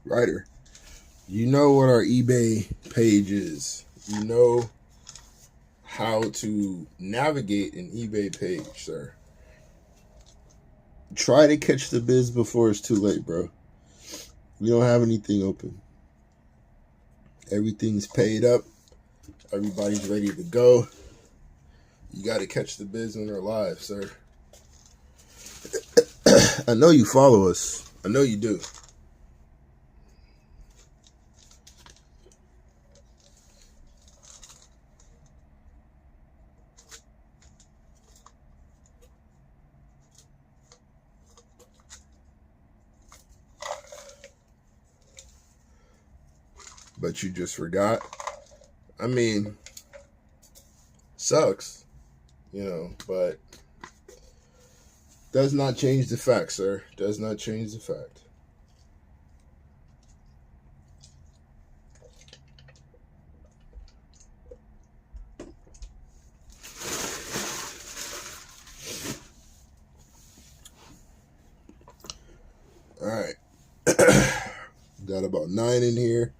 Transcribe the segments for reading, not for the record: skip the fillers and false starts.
Ryder, you know what our eBay page is. You know how to navigate an eBay page, sir. Try to catch the biz before it's too late, bro. We don't have anything open. Everything's paid up. Everybody's ready to go. You got to catch the biz when they're live, sir. I know you follow us. I know you do. But you just forgot. I mean, sucks, but does not change the fact, sir. Does not change the fact. All right. Got about 9 in here.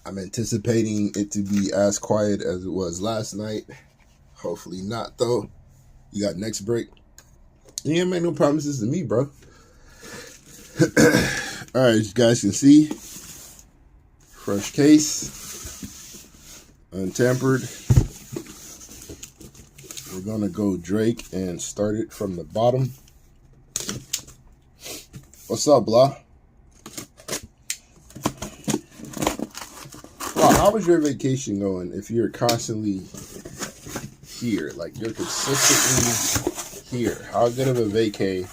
I'm anticipating it to be as quiet as it was last night. Hopefully not, though. You got next break. You ain't make no promises to me, bro. All right, you guys can see. Fresh case. Untampered. We're going to go Drake and start it from the bottom. What's up, blah? Wow, how was your vacation going if you're constantly here? Like, you're consistently here. How good of a vacay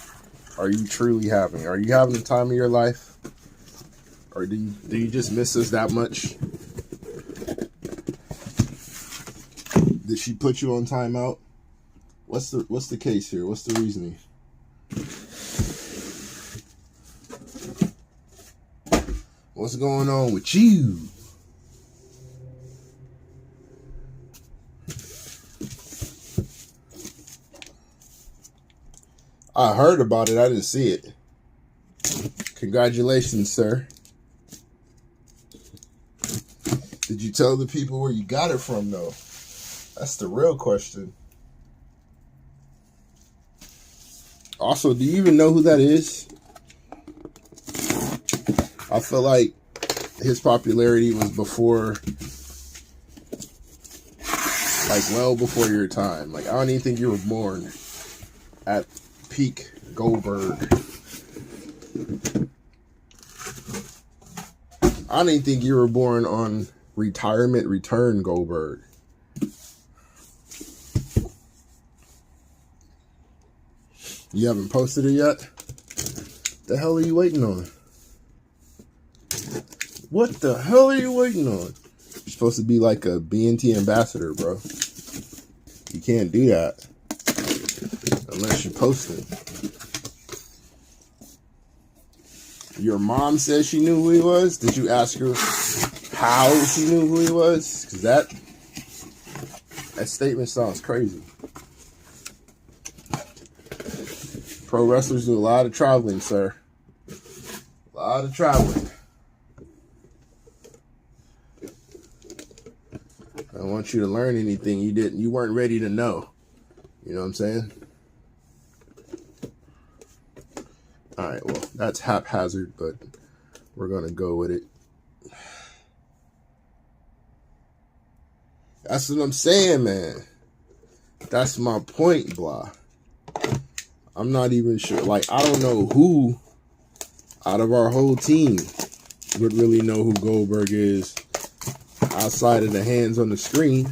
are you truly having? Are you having the time of your life? Or do you just miss us that much? Did she put you on timeout? What's the case here? What's the reasoning? What's going on with you? I heard about it. I didn't see it. Congratulations, sir. Did you tell the people where you got it from, though? That's the real question. Also, do you even know who that is? I feel like his popularity was before, like, well before your time. Like, I don't even think you were born at peak Goldberg. I didn't think you were born on retirement return Goldberg. You haven't posted it yet? The hell are you waiting on? What the hell are you waiting on? You're supposed to be like a BNT ambassador, bro. You can't do that unless you post it. Your mom says she knew who he was. Did you ask her how she knew who he was? Because that statement sounds crazy. Pro wrestlers do a lot of traveling, sir. A lot of traveling. I don't want you to learn anything you weren't ready to know. You know what I'm saying? All right, well, that's haphazard, but we're going to go with it. That's what I'm saying, man. That's my point, blah. I'm not even sure. Like, I don't know who out of our whole team would really know who Goldberg is outside of the hands on the screen.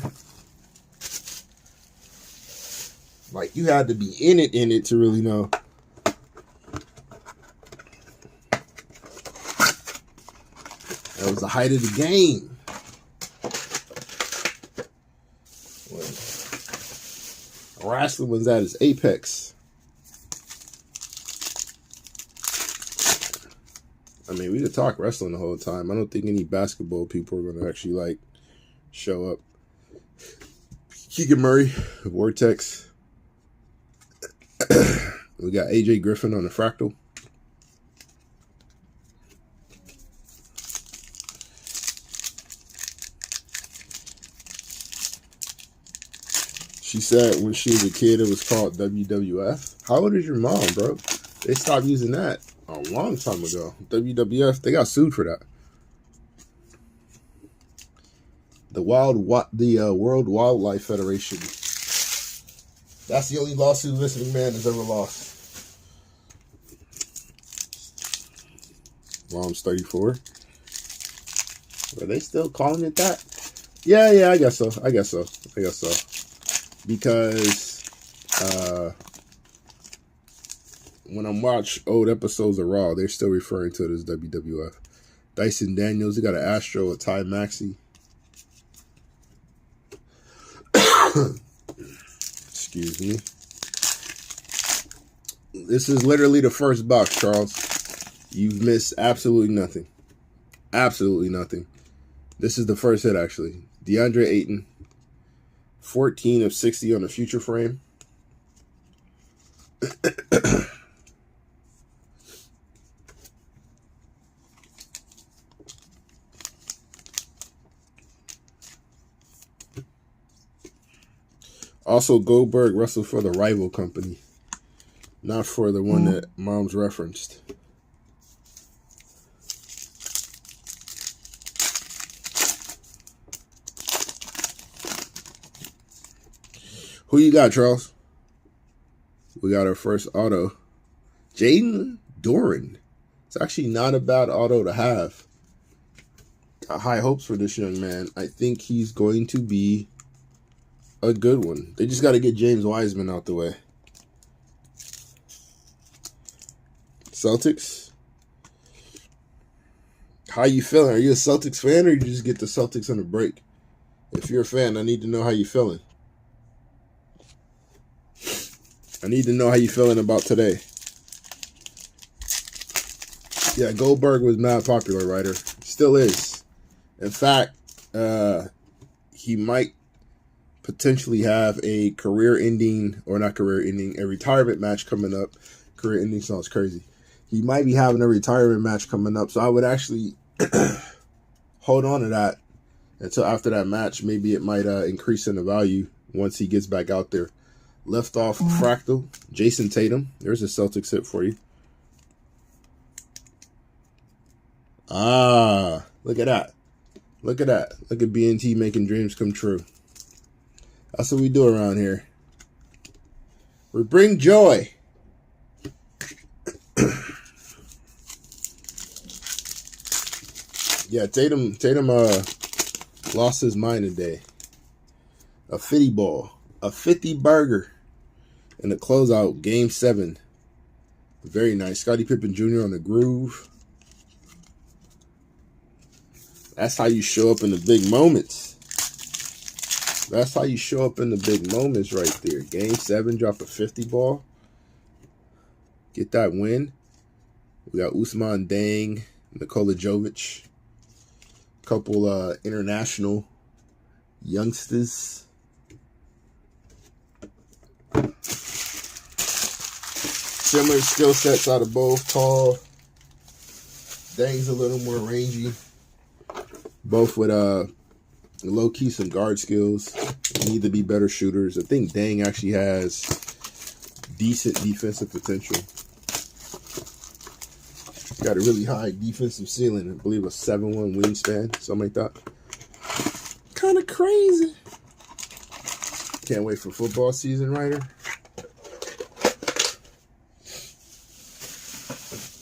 Like, you had to be in it to really know. That was the height of the game. When wrestling was at its apex. I mean, we could talk wrestling the whole time. I don't think any basketball people are going to actually, like, show up. Keegan Murray, Vortex. We got AJ Griffin on the fractal. said when she was a kid it was called WWF. How old is your mom, bro? They stopped using that a long time ago. WWF, they got sued for that. The World Wildlife Federation. That's the only lawsuit listening man has ever lost. Mom's 34. Are they still calling it that? Yeah, I guess so. Because when I watch old episodes of Raw, they're still referring to it as WWF. Dyson Daniels, he got an Astro, a Ty Maxey. Excuse me. This is literally the first box, Charles. You've missed absolutely nothing. Absolutely nothing. This is the first hit, actually. DeAndre Ayton. 14 of 60 on the future frame. Also, Goldberg wrestled for the rival company, not for the one that Mom's referenced. Who you got, Charles? We got our first auto. Jaden Doran. It's actually not a bad auto to have. Got high hopes for this young man. I think he's going to be a good one. They just got to get James Wiseman out the way. Celtics. How you feeling? Are you a Celtics fan or you just get the Celtics on a break? If you're a fan, I need to know how you feeling. I need to know how you feeling about today. Yeah, Goldberg was mad popular writer. Still is. In fact, he might potentially have a career-ending, or not career-ending, a retirement match coming up. Career-ending sounds crazy. He might be having a retirement match coming up, so I would actually hold on to that until after that match. Maybe it might increase in the value once he gets back out there. Left off Fractal, Jason Tatum. There's a Celtics hit for you. Ah, look at that. Look at that. Look at B&T making dreams come true. That's what we do around here. We bring joy. Yeah, Tatum lost his mind today. A 50 ball. A 50 burger. In the closeout, Game 7. Very nice. Scottie Pippen Jr. on the groove. That's how you show up in the big moments. That's how you show up in the big moments right there. Game 7, drop a 50 ball. Get that win. We got Usman Dang, Nikola Jovic. Couple international youngsters. Similar skill sets out of both. Tall. Dang's a little more rangy. Both with low-key some guard skills. Need to be better shooters. I think Dang actually has decent defensive potential. Got a really high defensive ceiling. I believe a 7'1" wingspan. Something like that. Kind of crazy. Can't wait for football season, Ryder.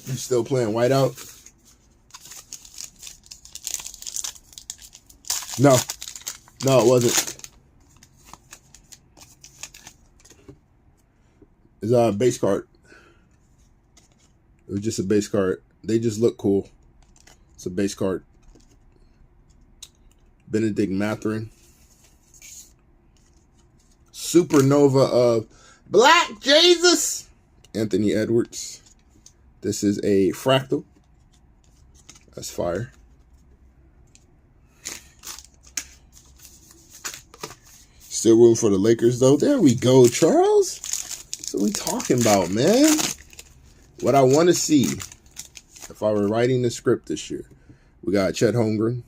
You still playing whiteout? No, it wasn't. It's a base card. It was just a base card. They just look cool. It's a base card. Benedict Mathurin. Supernova of Black Jesus. Anthony Edwards. This is a fractal. That's fire. Still room for the Lakers, though. There we go, Charles. That's what we talking about, man. What I want to see, if I were writing the script this year, we got Chet Holmgren.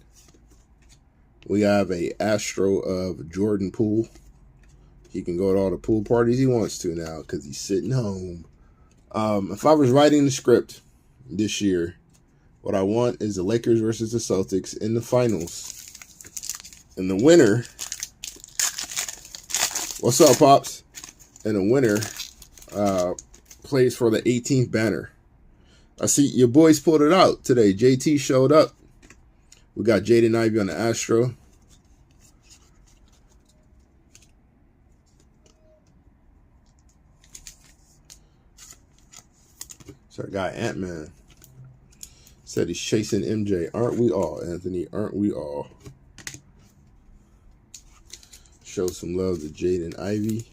We have a Astro of Jordan Poole. He can go to all the pool parties he wants to now because he's sitting home. If I was writing the script this year, what I want is the Lakers versus the Celtics in the finals. And the winner, what's up, Pops? And the winner plays for the 18th banner. I see your boys pulled it out today. JT showed up. We got Jaden Ivey on the Astro. So our guy Ant-Man said he's chasing MJ. Aren't we all, Anthony? Aren't we all? Show some love to Jaden Ivey,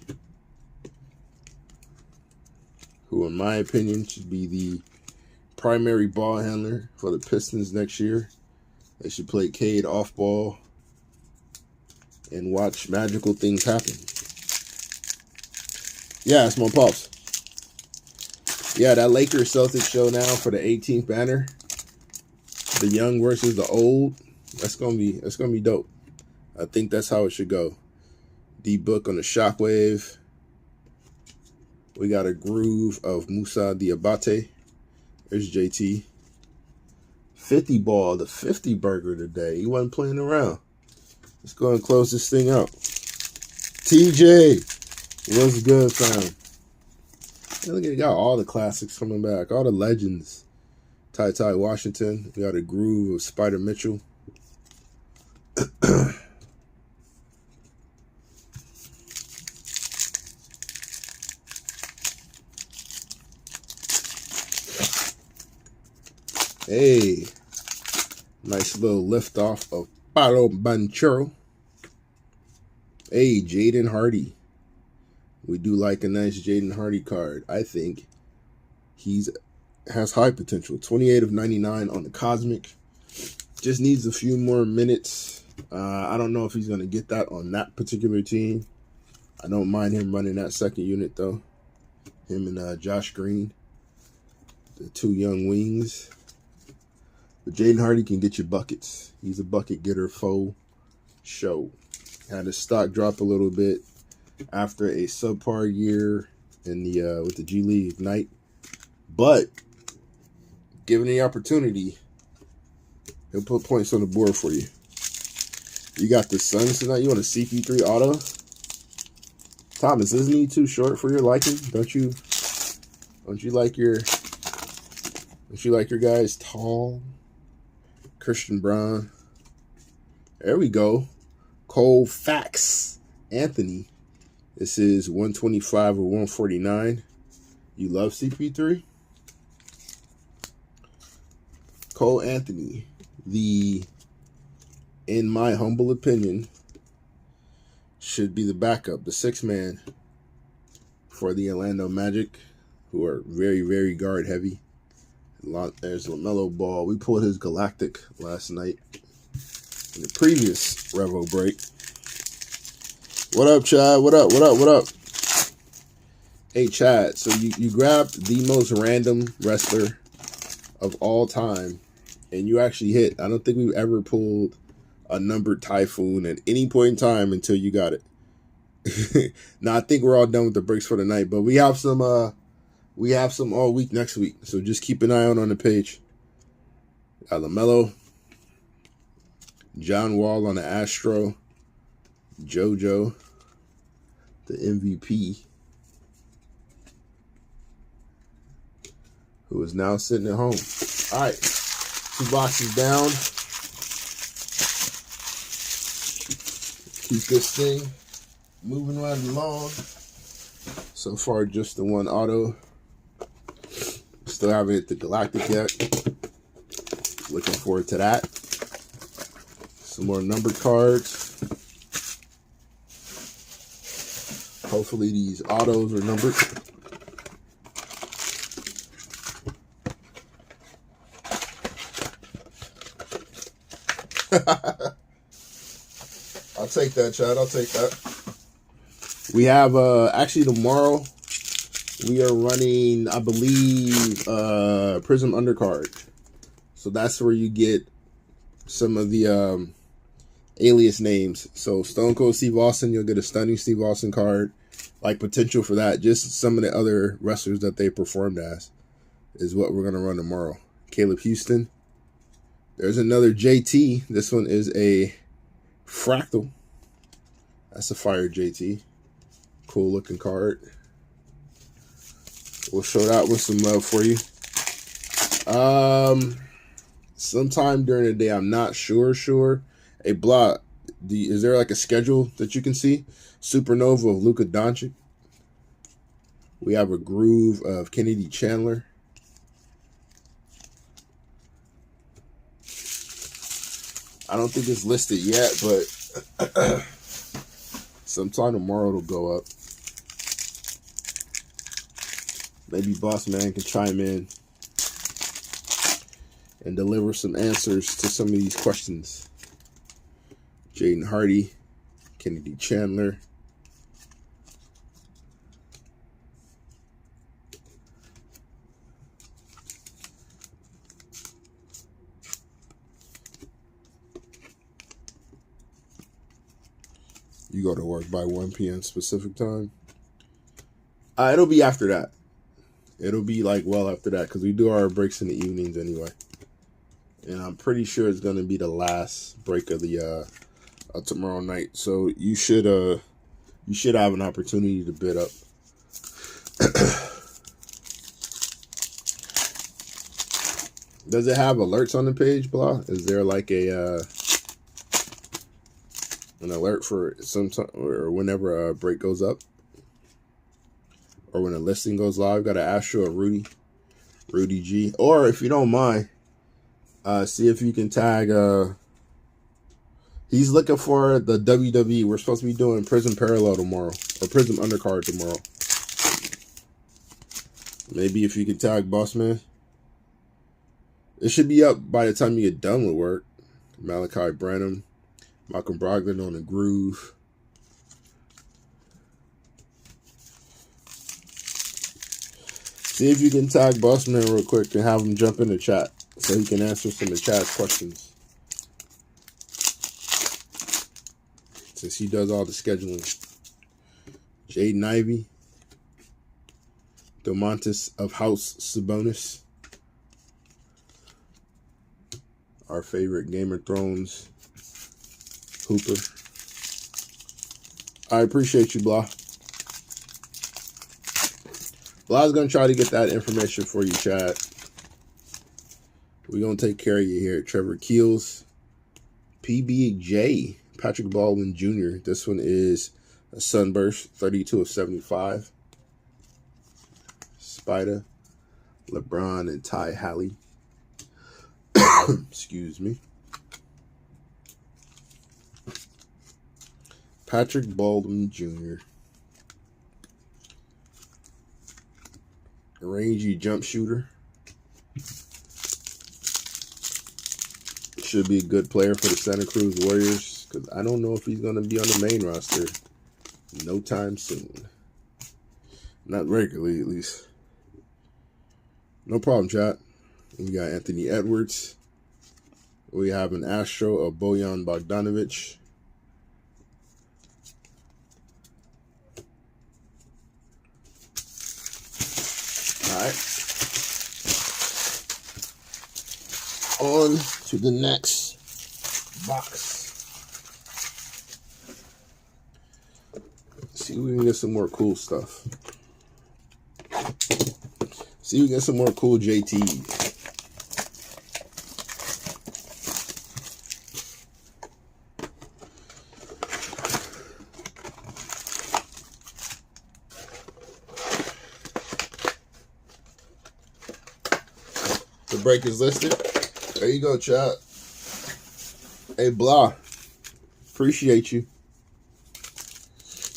who in my opinion should be the primary ball handler for the Pistons next year. They should play Cade off ball and watch magical things happen. Yeah, it's my Pops. Yeah, that Lakers Celtics show now for the 18th banner. The young versus the old. That's gonna be dope. I think that's how it should go. D-Book on the Shockwave. We got a groove of Musa Diabate. There's JT. 50 ball, the 50 burger today. He wasn't playing around. Let's go and close this thing out. TJ, what's good, fam? Hey, look at it, got all the classics coming back, all the legends. Ty Washington. We got a groove of Spider Mitchell. Hey, nice little lift off of Palo Banchero. Hey, Jaden Hardy. We do like a nice Jaden Hardy card. I think has high potential. 28 of 99 on the Cosmic. Just needs a few more minutes. I don't know if he's going to get that on that particular team. I don't mind him running that second unit, though. Him and Josh Green, the two young wings. But Jaden Hardy can get you buckets. He's a bucket getter faux show. Had his stock drop a little bit after a subpar year in the with the G League Ignite. But given the opportunity, he'll put points on the board for you. You got the Suns tonight. You want a CP3 auto? Thomas, isn't he too short for your liking? Don't you like your guys tall? Christian Brown. There we go. Cole Fax Anthony. This is 125 or 149. You love CP3? Cole Anthony, in my humble opinion, should be the backup, the sixth man for the Orlando Magic, who are very, very guard heavy. There's LaMelo Ball. We pulled his Galactic last night in the previous Revo break. What up, Chad? What up? Hey, Chad, so you grabbed the most random wrestler of all time, and you actually hit. I don't think we've ever pulled a numbered Typhoon at any point in time until you got it. Now, I think we're all done with the breaks for the night, but we have some all week next week, so just keep an eye out on the page. Got LaMelo, John Wall on the Astro, JoJo, the MVP, who is now sitting at home. All right, 2 boxes down. Keep this thing moving right along. So far, just the one auto. Still haven't hit the Galactic yet. Looking forward to that. Some more numbered cards. Hopefully these autos are numbered. I'll take that, Chad. I'll take that. We have actually tomorrow we are running, I believe, Prism Undercard. So that's where you get some of the alias names. So Stone Cold Steve Austin, you'll get a stunning Steve Austin card. Like potential for that. Just some of the other wrestlers that they performed as is what we're going to run tomorrow. Caleb Houston. There's another JT. This one is a fractal. That's a fire JT. Cool looking card. We'll show that with some love for you. Sometime during the day, I'm not sure. Hey, Blah, is there like a schedule that you can see? Supernova of Luka Doncic. We have a groove of Kennedy Chandler. I don't think it's listed yet, but sometime tomorrow it'll go up. Maybe Boss Man can chime in and deliver some answers to some of these questions. Jaden Hardy, Kennedy Chandler. You go to work by 1 p.m. specific time. It'll be after that. It'll be like well after that because we do our breaks in the evenings anyway. And I'm pretty sure it's going to be the last break of the tomorrow night. So you should have an opportunity to bid up. Does it have alerts on the page, Blah? Is there like a an alert for sometime or whenever a break goes up? Or when a listing goes live? Got an Astro or Rudy G. Or if you don't mind, see if you can tag he's looking for the WWE. We're supposed to be doing Prism Parallel tomorrow. Or Prism Undercard tomorrow. Maybe if you can tag Boss Man. It should be up by the time you get done with work. Malachi Branham. Malcolm Brogdon on the groove. See if you can tag Bossman real quick and have him jump in the chat so he can answer some of the chat's questions. Since he does all the scheduling. Jaden Ivey. Domantas of House Sabonis. Our favorite Game of Thrones Hooper. I appreciate you, Blah. Blah's going to try to get that information for you, Chad. We're going to take care of you here. Trevor Keels. PBJ. Patrick Baldwin Jr. This one is a Sunburst. 32 of 75. Spider. LeBron and Ty Halley. Excuse me. Patrick Baldwin Jr. Rangy jump shooter. Should be a good player for the Santa Cruz Warriors because I don't know if he's going to be on the main roster no time soon. Not regularly, at least. No problem, chat. We got Anthony Edwards. We have an Astro of Bojan Bogdanovic. All right. On to the next box. See if we can get some more cool stuff. See if we can get some more cool JTs. The break is listed. There you go, chat. Hey, Blah. Appreciate you.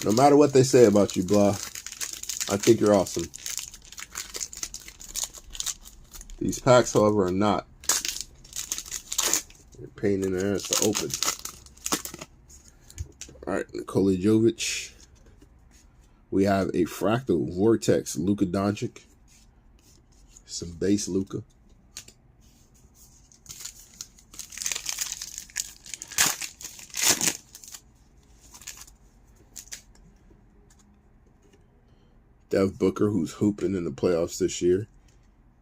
No matter what they say about you, Blah, I think you're awesome. These packs, however, are not. They're a pain in the ass to open. All right, Nikola Jovic. We have a Fractal Vortex Luka Doncic. Some base Luka. Dev Booker, who's hooping in the playoffs this year.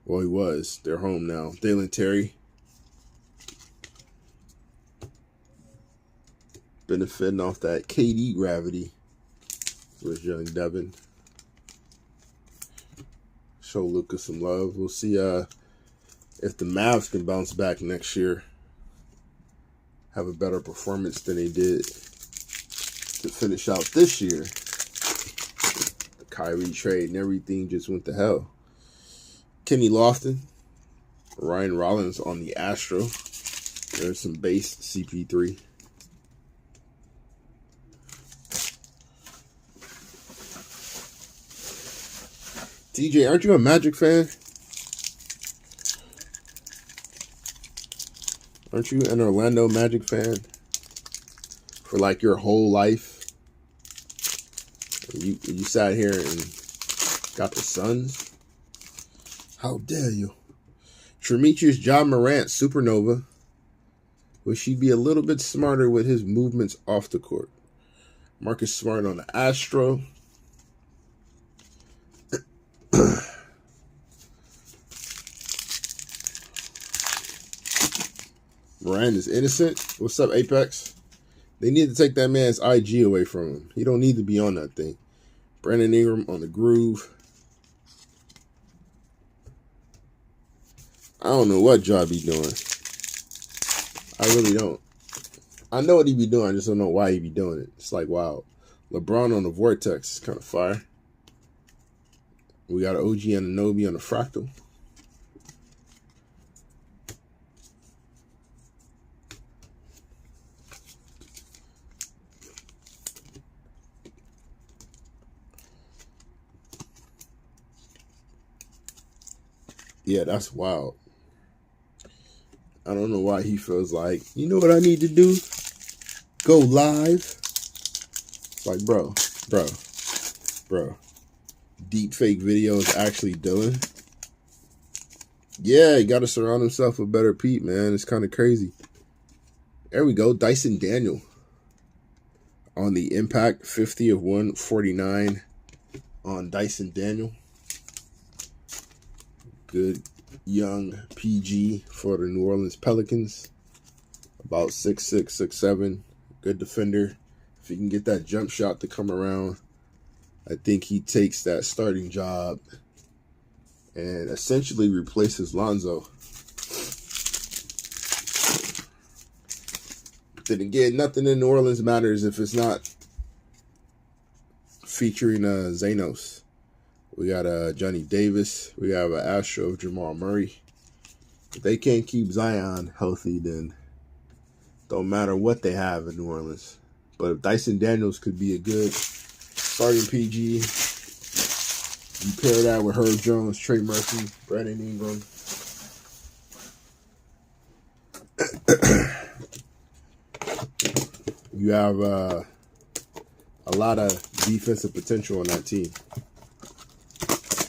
Well, he was. They're home now. Dalen Terry. Benefiting off that KD gravity. Where's young Devin? Show Luka some love. We'll see if the Mavs can bounce back next year. Have a better performance than they did to finish out this year. The Kyrie trade and everything just went to hell. Kenny Lofton. Ryan Rollins on the Astro. There's some base CP3. TJ, aren't you a Magic fan? Aren't you an Orlando Magic fan for like your whole life? You sat here and got the Suns? How dare you? Tremetrius John Morant, Supernova. Wish he'd be a little bit smarter with his movements off the court. Marcus Smart on the Astro. Moran is innocent. What's up, Apex? They need to take that man's IG away from him. He don't need to be on that thing. Brandon Ingram on the Groove. I don't know what job he's doing. I really don't. I know what he be doing. I just don't know why he be doing it. It's like, wow. LeBron on the Vortex is kind of fire. We got an OG Anunoby on the Fractal. Yeah, that's wild. I don't know why he feels like, you know what I need to do? Go live. It's like, bro. Deep fake video is actually doing. Yeah, he got to surround himself with better people, man. It's kind of crazy. There we go. Dyson Daniel on the Impact, 50 of 149 on Dyson Daniel. Good young PG for the New Orleans Pelicans. About 6'6", 6'7". Good defender. If he can get that jump shot to come around, I think he takes that starting job and essentially replaces Lonzo. But then again, nothing in New Orleans matters if it's not featuring Zanos. We got Johnny Davis. We have an Astro of Jamal Murray. If they can't keep Zion healthy, then don't matter what they have in New Orleans. But if Dyson Daniels could be a good starting PG, you pair that with Herb Jones, Trey Murphy, Brandon Ingram. You have a lot of defensive potential on that team.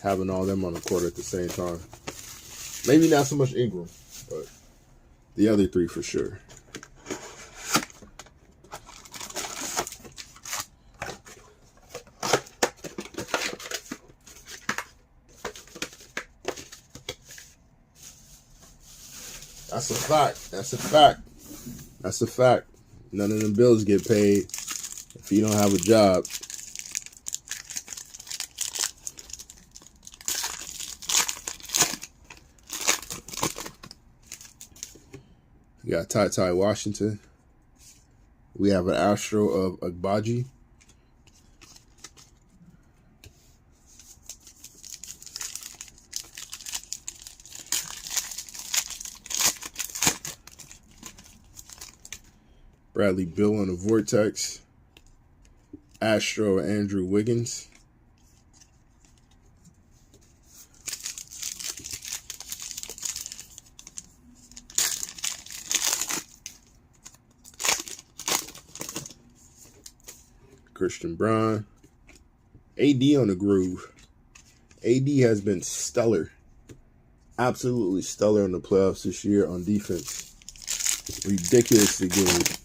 Having all them on the court at the same time. Maybe not so much Ingram, but the other three for sure. That's a fact. That's a fact. That's a fact. None of them bills get paid if you don't have a job. We got Ty Washington. We have an Astro of Agbaji. Bradley Beal on the Vortex. Astro Andrew Wiggins. Christian Braun. AD on the Groove. AD has been stellar. Absolutely stellar in the playoffs this year on defense. Ridiculously good.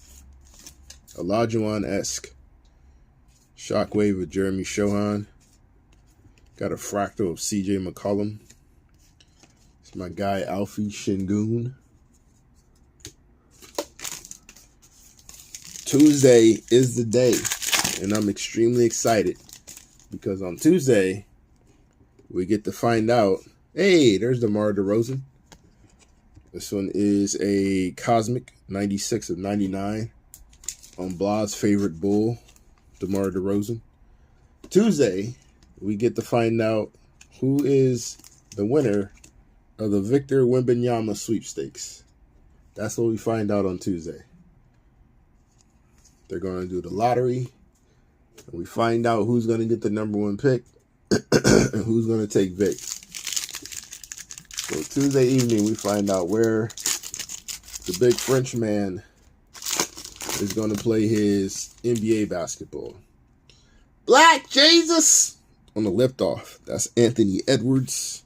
Olajuwon-esque. Shockwave with Jeremy Shohan. Got a fractal of CJ McCollum. It's my guy Alfie Şengün. Tuesday is the day, and I'm extremely excited because on Tuesday we get to find out. Hey, there's DeMar DeRozan. This one is a Cosmic 96 of 99 on Blah's favorite Bull, DeMar DeRozan. Tuesday, we get to find out who is the winner of the Victor Wembanyama sweepstakes. That's what we find out on Tuesday. They're going to do the lottery, and we find out who's going to get the #1 pick and who's going to take Vic. So Tuesday evening, we find out where the big French man is going to play his NBA basketball. Black Jesus on the liftoff. That's Anthony Edwards.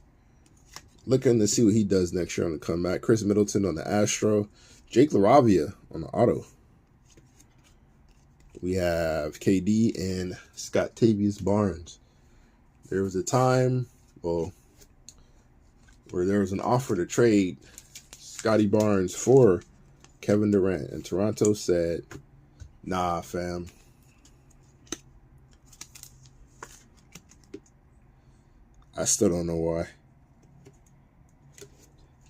Looking to see what he does next year on the comeback. Chris Middleton on the Astro. Jake LaRavia on the auto. We have KD and Scottavious Barnes. There was a time, where there was an offer to trade Scotty Barnes for Kevin Durant, and Toronto said, nah, fam. I still don't know why.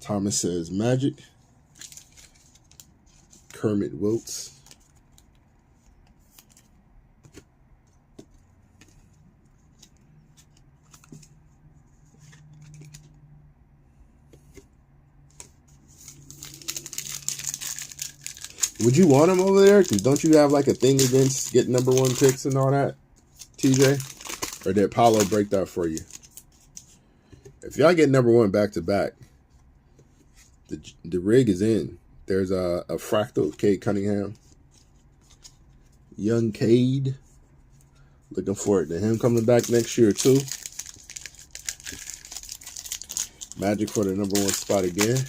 Thomas says Magic. Kermit Wilts. Would you want him over there? Because don't you have like a thing against getting #1 picks and all that, TJ? Or did Paulo break that for you? If y'all get #1 back-to-back, the rig is in. There's a fractal of Cade Cunningham. Young Cade. Looking forward to him coming back next year too. Magic for the #1 spot again.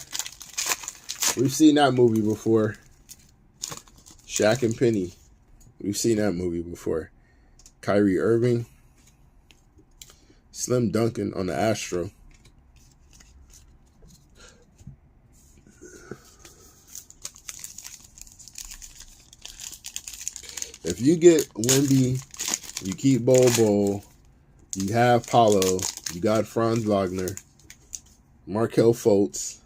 We've seen that movie before. Shaq and Penny. We've seen that movie before. Kyrie Irving. Slim Duncan on the Astro. If you get Wemby, you keep Bol, you have Paulo, you got Franz Wagner, Markelle Fultz.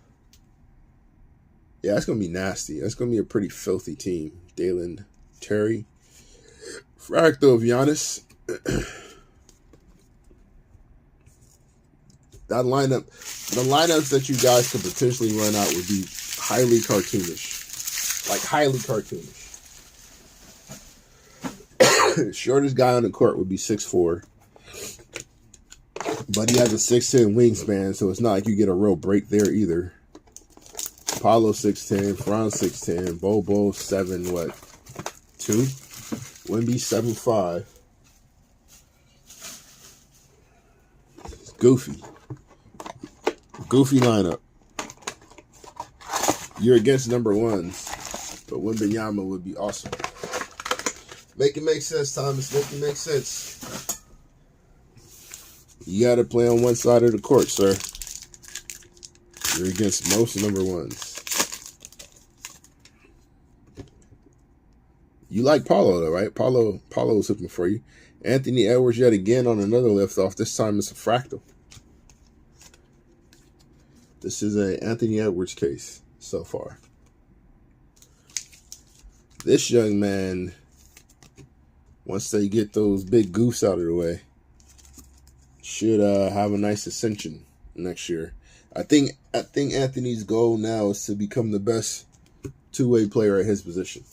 Yeah, that's going to be nasty. That's going to be a pretty filthy team. Dalen Terry. Fractal of Giannis. That lineup, the lineups that you guys could potentially run out would be highly cartoonish. Like, highly cartoonish. Shortest guy on the court would be 6'4". But he has a 6'10" wingspan, so it's not like you get a real break there either. Paulo 6'10", Franz 6'10", Bobo 7'2", Wemby 7'5". Goofy lineup. You're against #1s, but Wembanyama would be awesome. Make it make sense, Thomas. Make it make sense. You got to play on one side of the court, sir. You're against most #1s. You like Paulo, though, right? Paulo's looking for you. Anthony Edwards yet again on another lift-off. This time it's a fractal. This is a Anthony Edwards case so far. This young man, once they get those big goofs out of the way, should have a nice ascension next year. I think Anthony's goal now is to become the best two-way player at his position.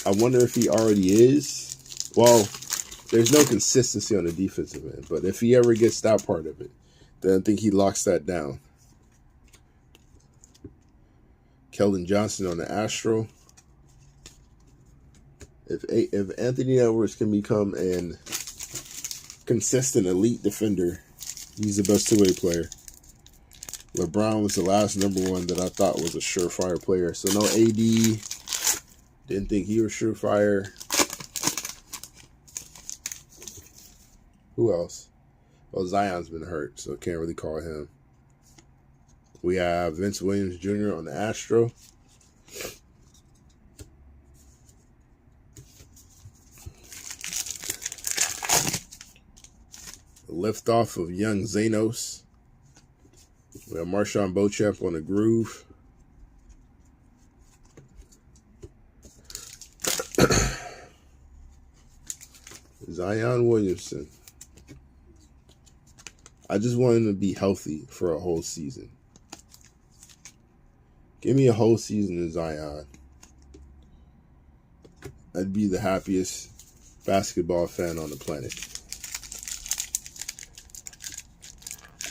I wonder if he already is. Well, there's no consistency on the defensive end, but if he ever gets that part of it, then I think he locks that down. Keldon Johnson on the Astro. If Anthony Edwards can become an consistent elite defender, he's the best two-way player. LeBron was the last #1 that I thought was a surefire player. So no AD. Didn't think he was surefire. Who else? Well, Zion's been hurt, so can't really call him. We have Vince Williams Jr. on the Astro. The liftoff of young Xanos. We have Marshawn Beauchamp on the Groove. Zion Williamson. I just want him to be healthy for a whole season. Give me a whole season of Zion. I'd be the happiest basketball fan on the planet.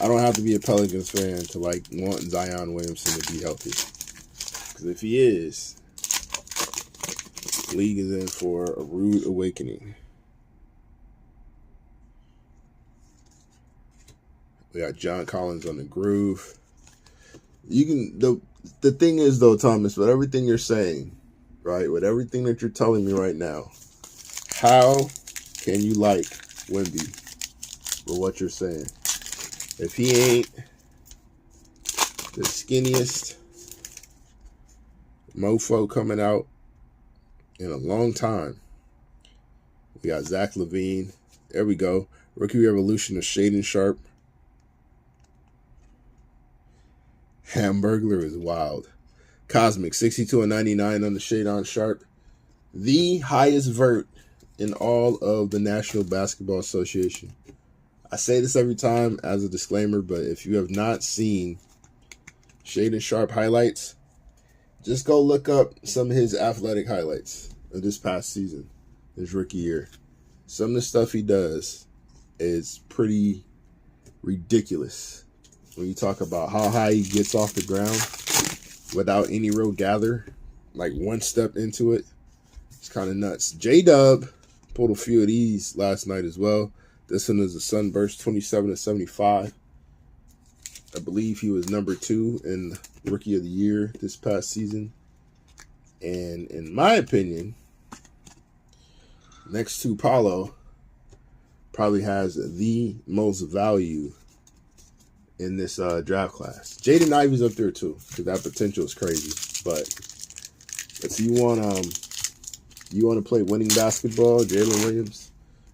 I don't have to be a Pelicans fan to want Zion Williamson to be healthy. Because if he is, the league is in for a rude awakening. We got John Collins on the Groove. You can the thing is though, Thomas, with everything you're saying, right? With everything that you're telling me right now, how can you like Wemby with what you're saying? If he ain't the skinniest mofo coming out in a long time. We got Zach LaVine. There we go. Rookie Revolution of Shaden Sharp. Hamburglar is wild. Cosmic, 62/99 on the Shadon Sharp. The highest vert in all of the National Basketball Association. I say this every time as a disclaimer, but if you have not seen Shaden Sharp highlights, just go look up some of his athletic highlights of this past season, his rookie year. Some of the stuff he does is pretty ridiculous. When you talk about how high he gets off the ground without any real gather, like one step into it, it's kind of nuts. J-Dub pulled a few of these last night as well. This one is a Sunburst, 27/75. I believe he was number 2 in Rookie of the Year this past season. And in my opinion, next to Paulo, probably has the most value in this draft class. Jaden Ivey's up there too, because that potential is crazy. But if you want to play winning basketball, Jalen Williams,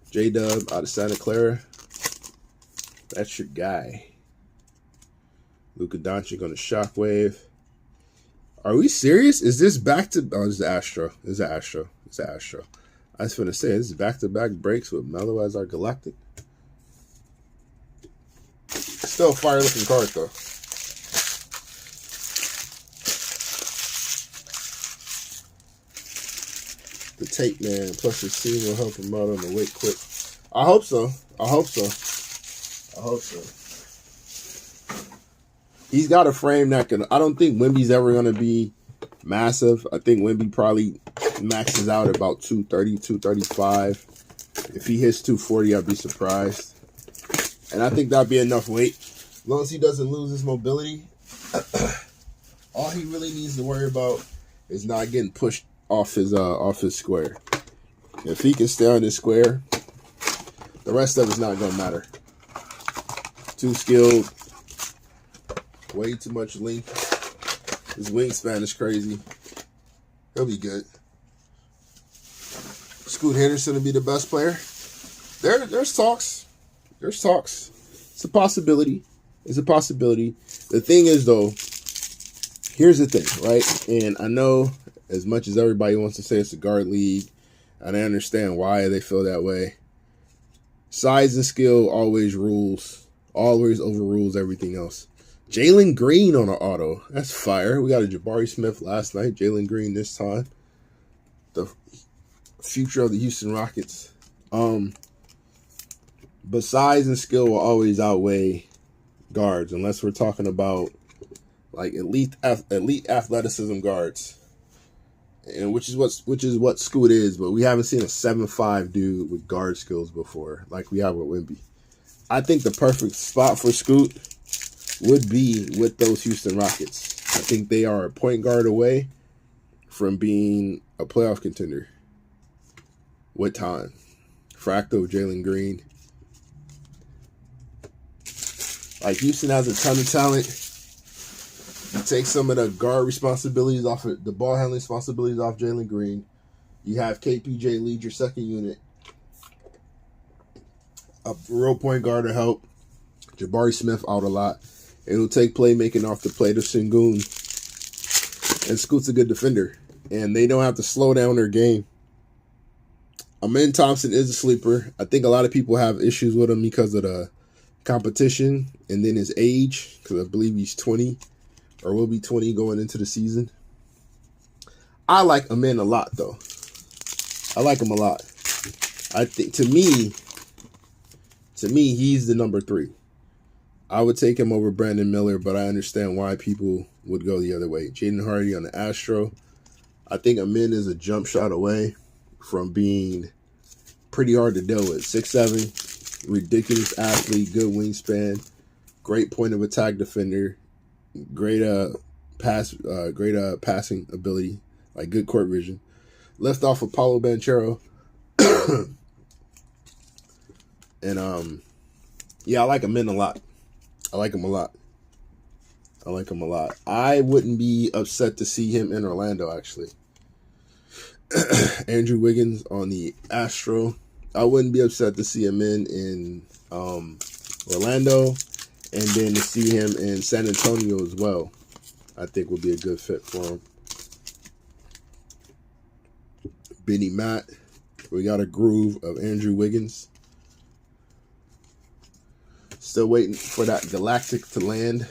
J-Dub out of Santa Clara, that's your guy. Luka Doncic on the Shockwave. Are we serious? Is this back to? Oh, it's the Astro. It's the Astro. It's the Astro. I was going to say, this is back-to-back breaks with Melo as our Galactic. Still a fire-looking card, though. The tape man plus his team will help him out on the weight quit. I hope so. I hope so. I hope so. He's got a frame that can... I don't think Wemby's ever going to be massive. I think Wemby probably maxes out at about 230, 235. If he hits 240, I'd be surprised. And I think that'd be enough weight. As long as he doesn't lose his mobility, all he really needs to worry about is not getting pushed off his square. If he can stay on his square, the rest of it's not gonna matter. Too skilled, way too much length. His wingspan is crazy. He'll be good. Scoot Henderson will be the best player. There's talks. There's talks. It's a possibility. It's a possibility. The thing is, though, here's the thing, right? And I know as much as everybody wants to say it's a guard league, and I understand why they feel that way. Size and skill always overrules everything else. Jalen Green on an auto. That's fire. We got a Jabari Smith last night. Jalen Green this time. The future of the Houston Rockets. But size and skill will always outweigh guards, unless we're talking about like elite athleticism guards, and which is what Scoot is. But we haven't seen a 7'5" dude with guard skills before, like we have with Wemby. I think the perfect spot for Scoot would be with those Houston Rockets. I think they are a point guard away from being a playoff contender with time. Fractal Jalen Green. Like, Houston has a ton of talent. You take some of the guard responsibilities off of the ball handling responsibilities off Jalen Green. You have KPJ lead your second unit. A real point guard to help. Jabari Smith out a lot. It'll take playmaking off the plate of Sengun. And Scoot's a good defender. And they don't have to slow down their game. Amen Thompson is a sleeper. I think a lot of people have issues with him because of the competition and then his age, because I believe he's 20 or will be 20 going into the season. I like Amen a lot, though. I like him a lot. I think to me, he's the number 3. I would take him over Brandon Miller, but I understand why people would go the other way. Jaden Hardy on the Astro. I think Amen is a jump shot away from being pretty hard to deal with. 6'7", ridiculous athlete, good wingspan, great point of attack defender, great passing ability, like good court vision. Left off of Paulo Banchero. And yeah, I like Amen a lot. I like him a lot. I wouldn't be upset to see him in Orlando, actually. Andrew Wiggins on the Astro. I wouldn't be upset to see him in Orlando, and then to see him in San Antonio as well. I think would be a good fit for him. Benny Matt. We got a groove of Andrew Wiggins. Still waiting for that Galactic to land.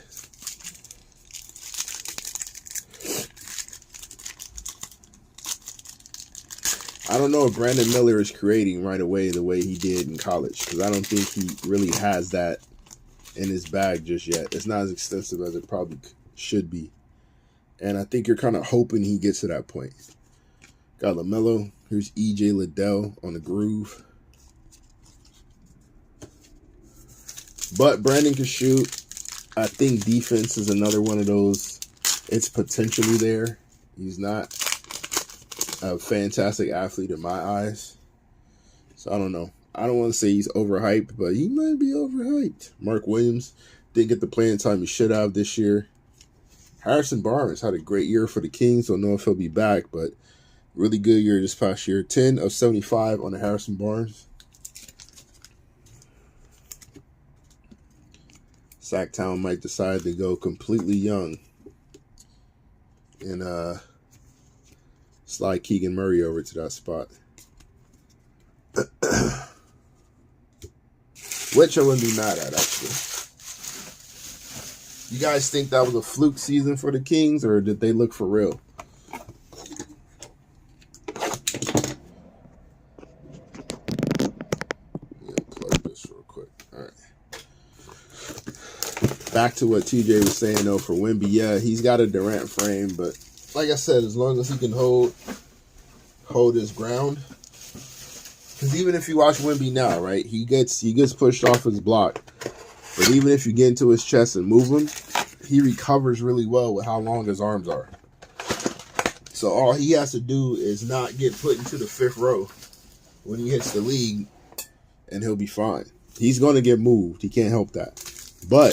I don't know if Brandon Miller is creating right away the way he did in college, because I don't think he really has that in his bag just yet. It's not as extensive as it probably should be. And I think you're kind of hoping he gets to that point. Got LaMelo. Here's E.J. Liddell on the groove. But Brandon can shoot. I think defense is another one of those. It's potentially there. He's not a fantastic athlete in my eyes. So I don't know. I don't want to say he's overhyped, but he might be overhyped. Mark Williams didn't get the playing time he should have this year. Harrison Barnes had a great year for the Kings. Don't know if he'll be back, but really good year this past year. 10 of 75 on the Harrison Barnes. Sacktown might decide to go completely young and slide Keegan Murray over to that spot. Which I wouldn't be mad at, actually. You guys think that was a fluke season for the Kings, or did they look for real? Plug this real quick. All right. Back to what TJ was saying, though, for Wemby. Yeah, he's got a Durant frame, but like I said, as long as he can hold his ground. Because even if you watch Wemby now, right, he gets pushed off his block. But even if you get into his chest and move him, he recovers really well with how long his arms are. So all he has to do is not get put into the 5th row when he hits the league, and he'll be fine. He's going to get moved. He can't help that. But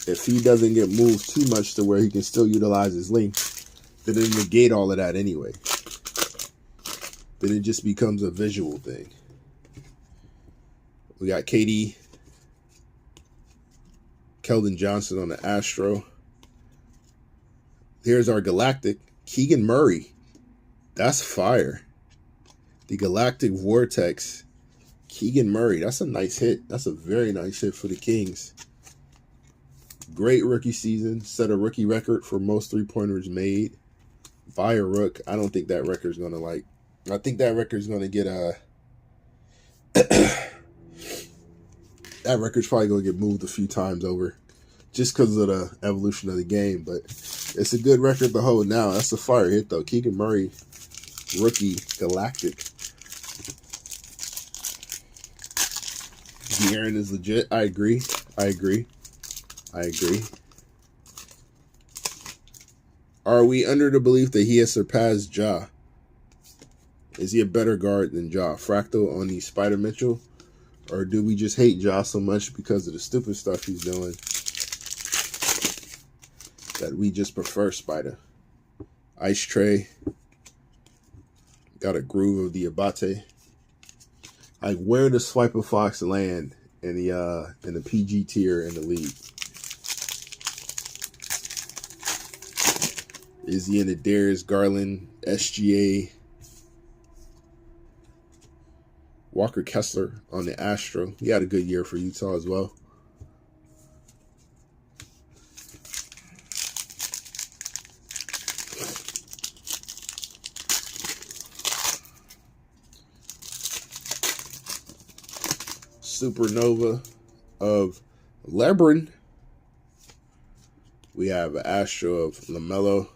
if he doesn't get moved too much to where he can still utilize his length, then it'll negate all of that anyway. Then it just becomes a visual thing. We got KD, Keldon Johnson on the Astro. Here's our Galactic, Keegan Murray. That's fire. The Galactic Vortex, Keegan Murray. That's a nice hit. That's a very nice hit for the Kings. Great rookie season. Set a rookie record for most three-pointers made by a rook. I don't think that record's going to I think that record's going to get that record's probably going to get moved a few times over just because of the evolution of the game. But it's a good record to hold now. That's a fire hit, though. Keegan Murray, rookie, Galactic. De'Aaron is legit. I agree. Are we under the belief that he has surpassed Ja? Is he a better guard than Ja? Fractal on the Spider Mitchell. Or do we just hate Ja so much because of the stupid stuff he's doing that we just prefer Spider? Ice Tray. Got a groove of the Abate. Like, where does Swiper Fox land in the PG tier in the league? Is he in the Darius Garland, SGA, Walker Kessler on the Astro? He had a good year for Utah as well. Supernova of LeBron. We have an Astro of LaMelo.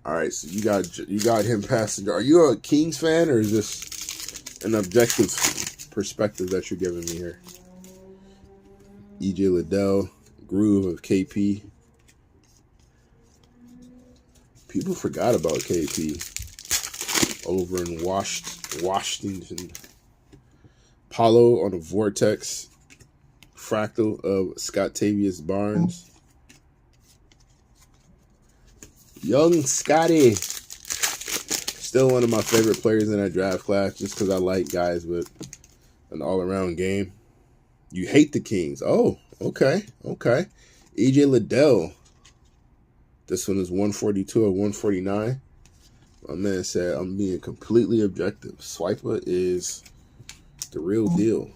All right, so you got him passing. Are you a Kings fan, or is this an objective perspective that you're giving me here? EJ Liddell, groove of KP. People forgot about KP over in Washington. Paulo on a Vortex. Fractal of Scottavius Barnes. Young Scotty. Still one of my favorite players in that draft class just because I like guys with an all-around game. You hate the Kings. Oh, okay. EJ Liddell. This one is 142 or 149. My man said, I'm being completely objective. Swiper is the real deal.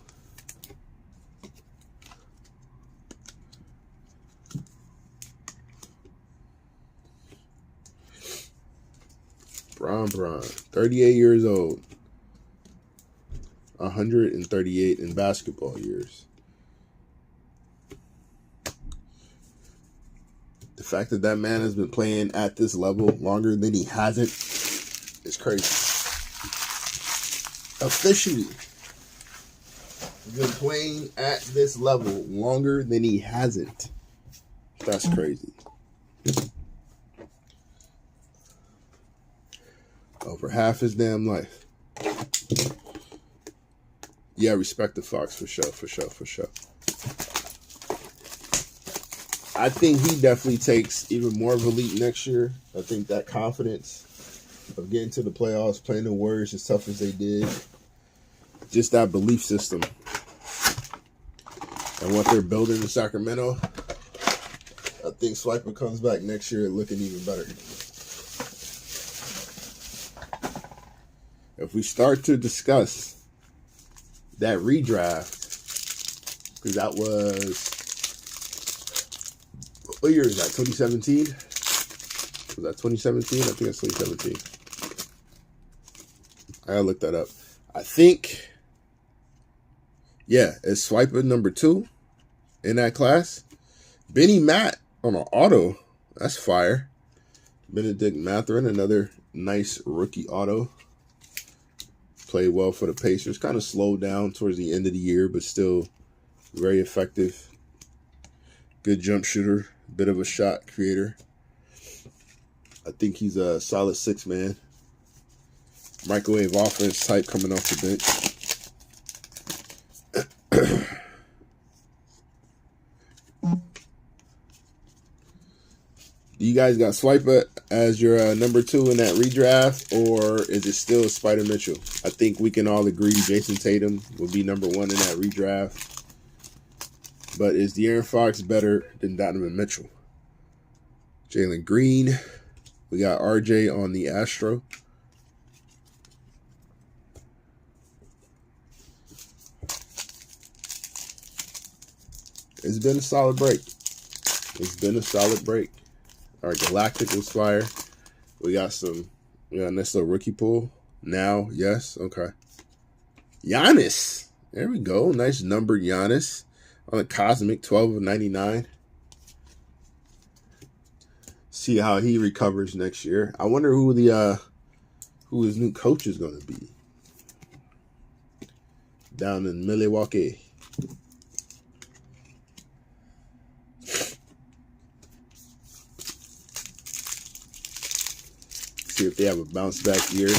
Bron, 38 years old. 138 in basketball years. The fact that that man has been playing at this level longer than he hasn't is crazy. Officially, been playing at this level longer than he hasn't. That's crazy. Over half his damn life. Yeah, respect the Fox for sure. I think he definitely takes even more of a leap next year. I think that confidence of getting to the playoffs, playing the Warriors as tough as they did, just that belief system and what they're building in Sacramento, I think Swiper comes back next year looking even better. If we start to discuss that redraft, because that was, what year is that, 2017? Was that 2017? I think that's 2017. I gotta look that up. I think, yeah, it's Swiper number 2 in that class. Benny Matt on an auto. That's fire. Benedict Mathurin, another nice rookie auto. Played well for the Pacers. Kind of slowed down towards the end of the year, but still very effective. Good jump shooter. Bit of a shot creator. I think he's a solid 6-man. Microwave offense type coming off the bench. You guys got Swiper as your number 2 in that redraft, or is it still Spider Mitchell? I think we can all agree Jason Tatum will be number 1 in that redraft. But is De'Aaron Fox better than Donovan Mitchell? Jalen Green. We got RJ on the Astro. It's been a solid break. All right, Galactic was fire. We got a nice little rookie pool. Now, yes, okay. Giannis. There we go. Nice numbered Giannis on the Cosmic, 12 of 99. See how he recovers next year. I wonder who his new coach is going to be down in Milwaukee. See if they have a bounce back year.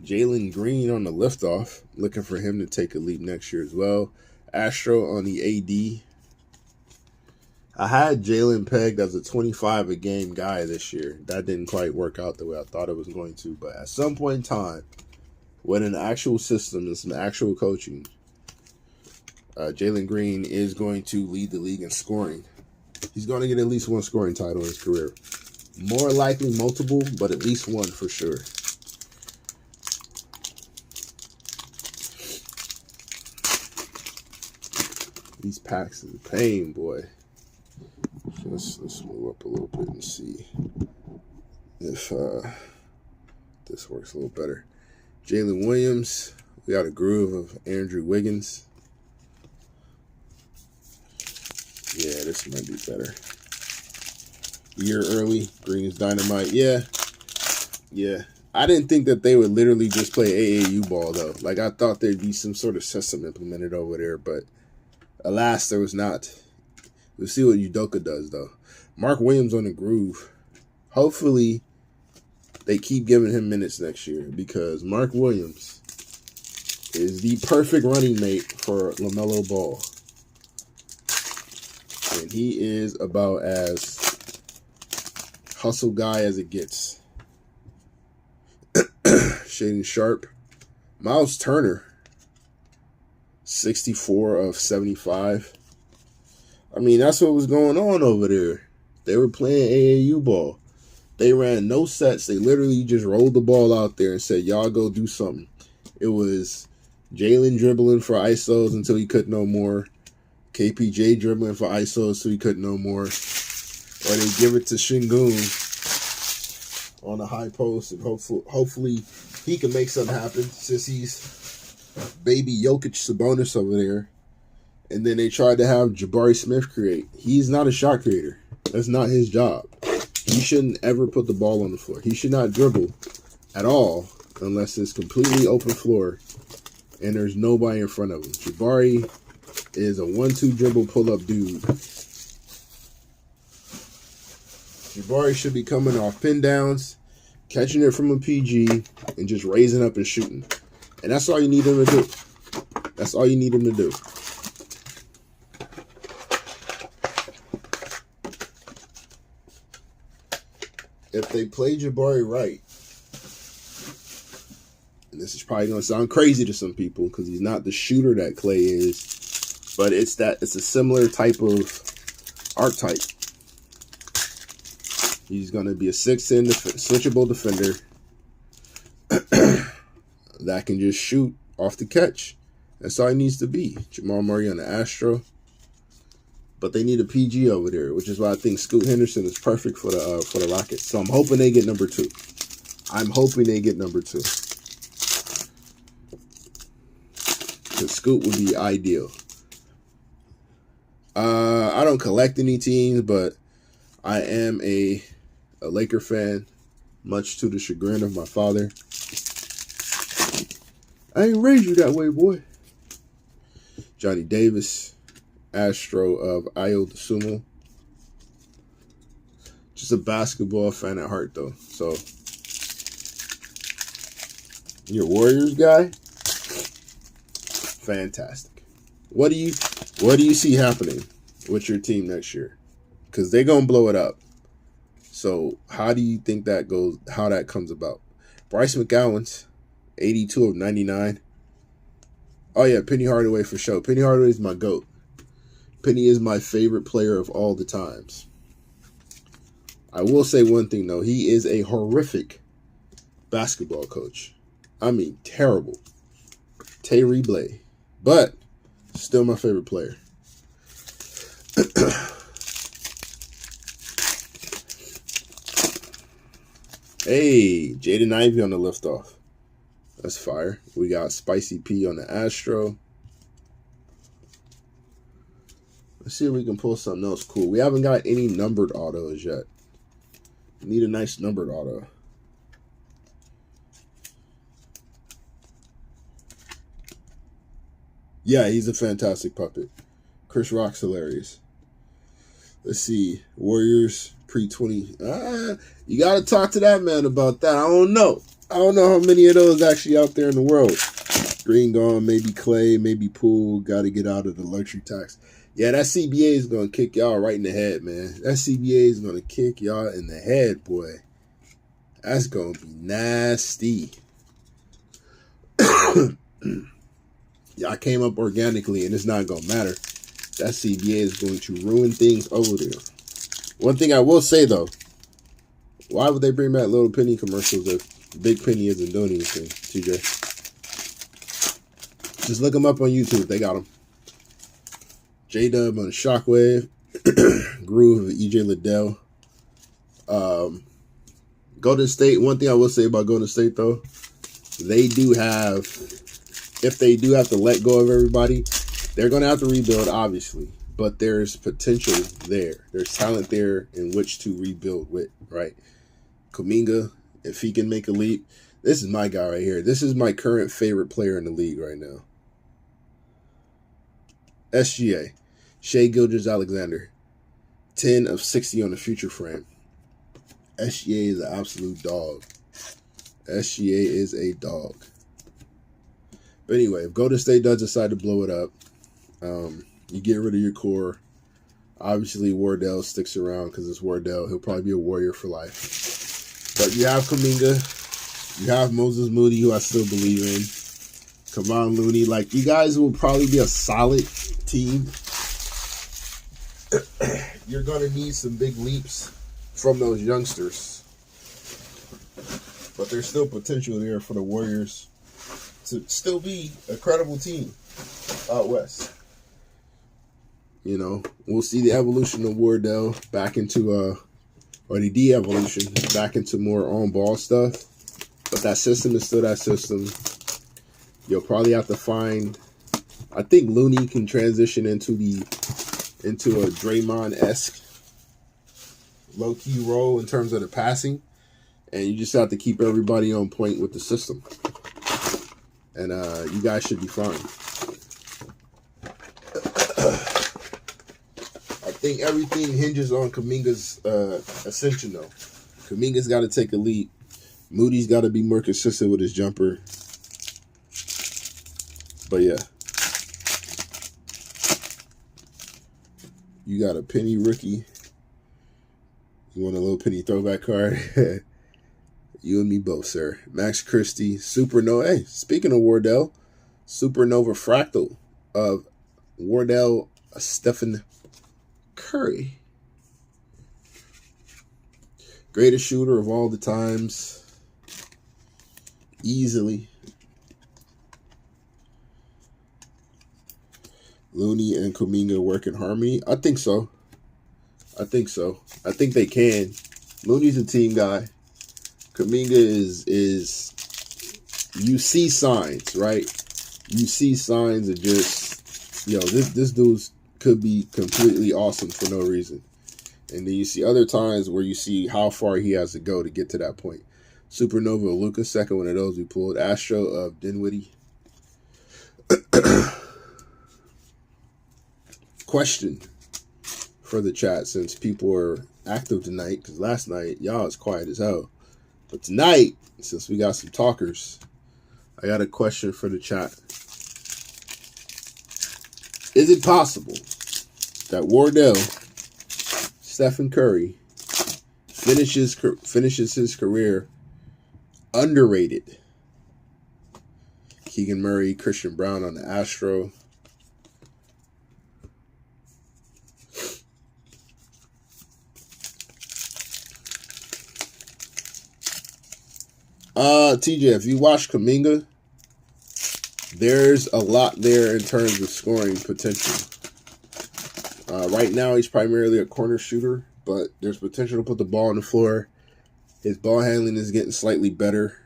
Jalen Green on the liftoff. Looking for him to take a leap next year as well. Astro on the AD. I had Jalen pegged as a 25 a game guy this year. That didn't quite work out the way I thought it was going to. But at some point in time, with an actual system and some actual coaching, Jalen Green is going to lead the league in scoring. He's going to get at least one scoring title in his career. More likely multiple, but at least one for sure. These packs is a pain, boy. Let's move up a little bit and see if this works a little better. Jalen Williams. We got a groove of Andrew Wiggins. Yeah, this might be better. Year early. Green's Dynamite. Yeah. I didn't think that they would literally just play AAU ball, though. Like, I thought there'd be some sort of system implemented over there, but alas, there was not. We'll see what Udoka does, though. Mark Williams on the groove. Hopefully, they keep giving him minutes next year because Mark Williams is the perfect running mate for LaMelo Ball. And he is about as hustle guy as it gets. Shading Sharp. Miles Turner. 64 of 75. I mean, that's what was going on over there. They were playing AAU ball. They ran no sets. They literally just rolled the ball out there and said, y'all go do something. It was Jalen dribbling for ISOs until he couldn't no more. KPJ dribbling for ISOs so he couldn't no more. Or they give it to Şengün on the high post, and hopefully he can make something happen since he's baby Jokic Sabonis over there. And then they tried to have Jabari Smith create. He's not a shot creator. That's not his job. He shouldn't ever put the ball on the floor. He should not dribble at all unless it's completely open floor and there's nobody in front of him. Jabari is a 1-2 dribble pull-up dude. Jabari should be coming off pin downs, catching it from a PG, and just raising up and shooting. And that's all you need him to do. That's all you need him to do. If they play Jabari right, and this is probably going to sound crazy to some people because he's not the shooter that Clay is, but it's a similar type of archetype. He's going to be a 6'10" switchable defender that can just shoot off the catch. That's all he needs to be. Jamal Murray on the Astro. But they need a PG over there, which is why I think Scoot Henderson is perfect for the Rockets. So I'm hoping they get number 2. Because Scoot would be ideal. I don't collect any teams, but I am a Laker fan, much to the chagrin of my father. I ain't raised you that way, boy. Johnny Davis. Astro of Ayo Dosunmu. Just a basketball fan at heart, though. So, you're a Warriors guy? Fantastic. What do you see happening with your team next year? Because they're gonna blow it up. So, how do you think that goes? How that comes about? Bryce McGowan's 82 of 99. Oh yeah, Penny Hardaway for sure. Penny Hardaway is my GOAT. Penny is my favorite player of all the times. I will say one thing, though. He is a horrific basketball coach. I mean, terrible. Terry Blay. But still my favorite player. Hey, Jaden Ivey on the liftoff. That's fire. We got Spicy P on the Astro. Let's see if we can pull something else cool. We haven't got any numbered autos yet. We need a nice numbered auto. Yeah, he's a fantastic puppet. Chris Rock's hilarious. Let's see. Warriors pre-20. You got to talk to that man about that. I don't know. I don't know how many of those actually out there in the world. Green gone, maybe Clay, maybe Poole. Got to get out of the luxury tax. Yeah, that CBA is going to kick y'all right in the head, man. That CBA is going to kick y'all in the head, boy. That's going to be nasty. Y'all came up organically, and it's not going to matter. That CBA is going to ruin things over there. One thing I will say, though, why would they bring back little penny commercials if Big Penny isn't doing anything, TJ? Just look them up on YouTube. They got them. J-Dub on Shockwave. Groove of EJ Liddell. Golden State, one thing I will say about Golden State, though, they do have, if they do have to let go of everybody, they're going to have to rebuild, obviously. But there's potential there. There's talent there in which to rebuild with, right? Kuminga, if he can make a leap. This is my guy right here. This is my current favorite player in the league right now. SGA. Shai Gilgeous-Alexander. 10 of 60 on the future frame. SGA is an absolute dog. SGA is a dog. But anyway, if Golden State does decide to blow it up, you get rid of your core. Obviously, Wardell sticks around because it's Wardell. He'll probably be a Warrior for life. But you have Kuminga. You have Moses Moody, who I still believe in. Kevon Looney. Like, you guys will probably be a solid team. You're going to need some big leaps from those youngsters. But there's still potential there for the Warriors to still be a credible team out west. You know, we'll see the evolution of Wardell back into, or the de-evolution back into more on-ball stuff. But that system is still that system. You'll probably have to find, I think Looney can transition into a Draymond-esque low-key role in terms of the passing. And you just have to keep everybody on point with the system. And you guys should be fine. I think everything hinges on Kuminga's ascension, though. Kuminga's got to take a leap. Moody's got to be more consistent with his jumper. But yeah. You got a penny rookie. You want a little penny throwback card? You and me both, sir. Max Christie, Supernova. Hey, speaking of Wardell, Supernova Fractal of Wardell Stephen Curry. Greatest shooter of all the times. Easily. Looney and Kuminga work in harmony. I think so. I think they can. Looney's a team guy. Kuminga is you see signs, right? You see signs of just, this dude could be completely awesome for no reason. And then you see other times where you see how far he has to go to get to that point. Supernova of Luka, second one of those we pulled. Astro of Dinwiddie. Question for the chat, since people are active tonight, because last night y'all was quiet as hell. But tonight, since we got some talkers, I got a question for the chat. Is it possible that Wardell, Stephen Curry, finishes his career underrated? Keegan Murray, Christian Brown on the Astro. TJ, if you watch Kuminga, there's a lot there in terms of scoring potential. Right now, he's primarily a corner shooter, but there's potential to put the ball on the floor. His ball handling is getting slightly better.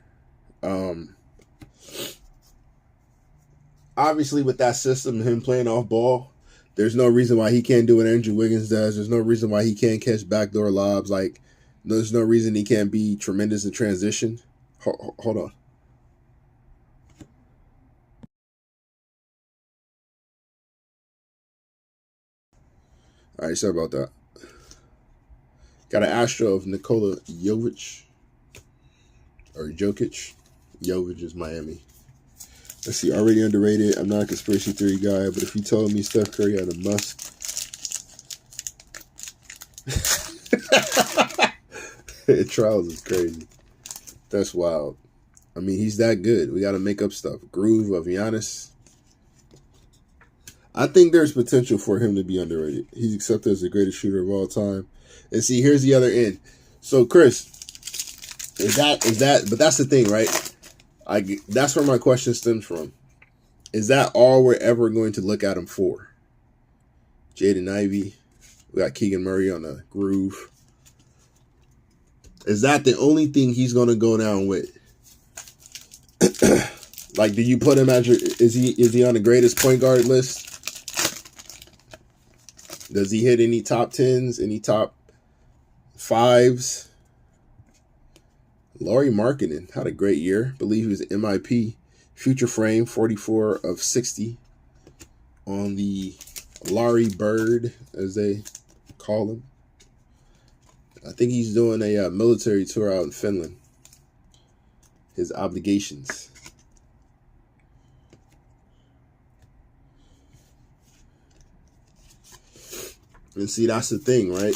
Obviously, with that system, him playing off ball, there's no reason why he can't do what Andrew Wiggins does. There's no reason why he can't catch backdoor lobs. Like, there's no reason he can't be tremendous in transition. Hold on. All right, sorry about that. Got an Astro of Nikola Jovic. Or Jokic. Jokic is Miami. Let's see, already underrated. I'm not a conspiracy theory guy, but if you told me Steph Curry had a must. Trials is crazy. That's wild. I mean, he's that good. We got to make up stuff. Groove of Giannis. I think there's potential for him to be underrated. He's accepted as the greatest shooter of all time. And see, here's the other end. So, Chris, is that? But that's the thing, right? That's where my question stems from. Is that all we're ever going to look at him for? Jaden Ivey. We got Keegan Murray on the groove. Is that the only thing he's going to go down with? Like, do you put him as is he on the greatest point guard list? Does he hit any top 10s, any top 5s? Lauri Markkanen had a great year. I believe he was MIP. Future frame, 44 of 60 on the Larry Bird, as they call him. I think he's doing a military tour out in Finland. His obligations. And see, that's the thing, right?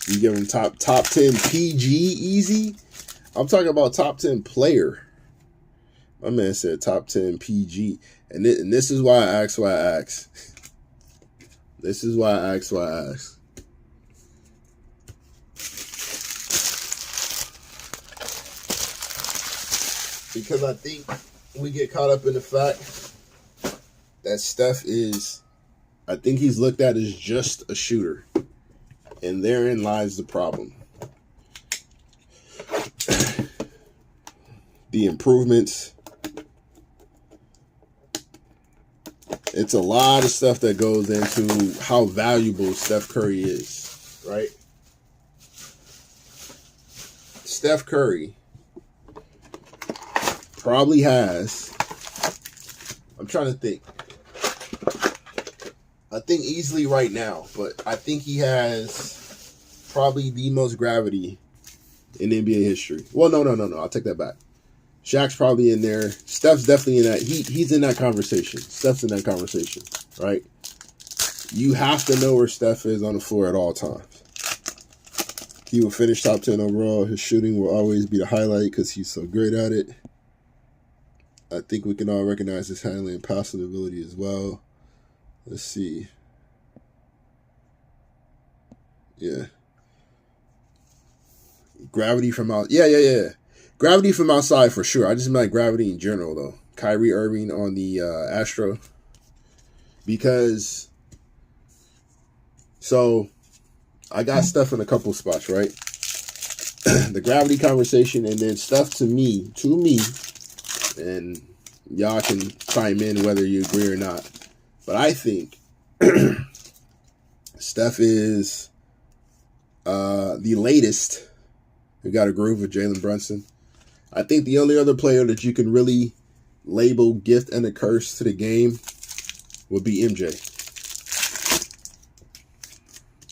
You give him top 10 PG easy. I'm talking about top 10 player. My man said top 10 PG. And this is why I ask why I ask. This is why I ask why I ask. Because I think we get caught up in the fact that Steph is, I think he's looked at as just a shooter. And therein lies the problem. The improvements. It's a lot of stuff that goes into how valuable Steph Curry is, right? Steph Curry probably has, I'm trying to think. I think easily right now, but I think he has probably the most gravity in NBA history. Well, no. I'll take that back. Shaq's probably in there. Steph's definitely in that. He's in that conversation. Steph's in that conversation, right? You have to know where Steph is on the floor at all times. He will finish top 10 overall. His shooting will always be the highlight because he's so great at it. I think we can all recognize his handling and passing ability as well. Let's see. Yeah. Gravity from out. Yeah. Gravity from outside for sure. I just meant gravity in general though. Kyrie Irving on the Astro. Because so I got Steph in a couple spots, right? The gravity conversation and then stuff to me, and y'all can chime in whether you agree or not. But I think Steph is the latest. We got a groove with Jalen Brunson. I think the only other player that you can really label gift and a curse to the game would be MJ.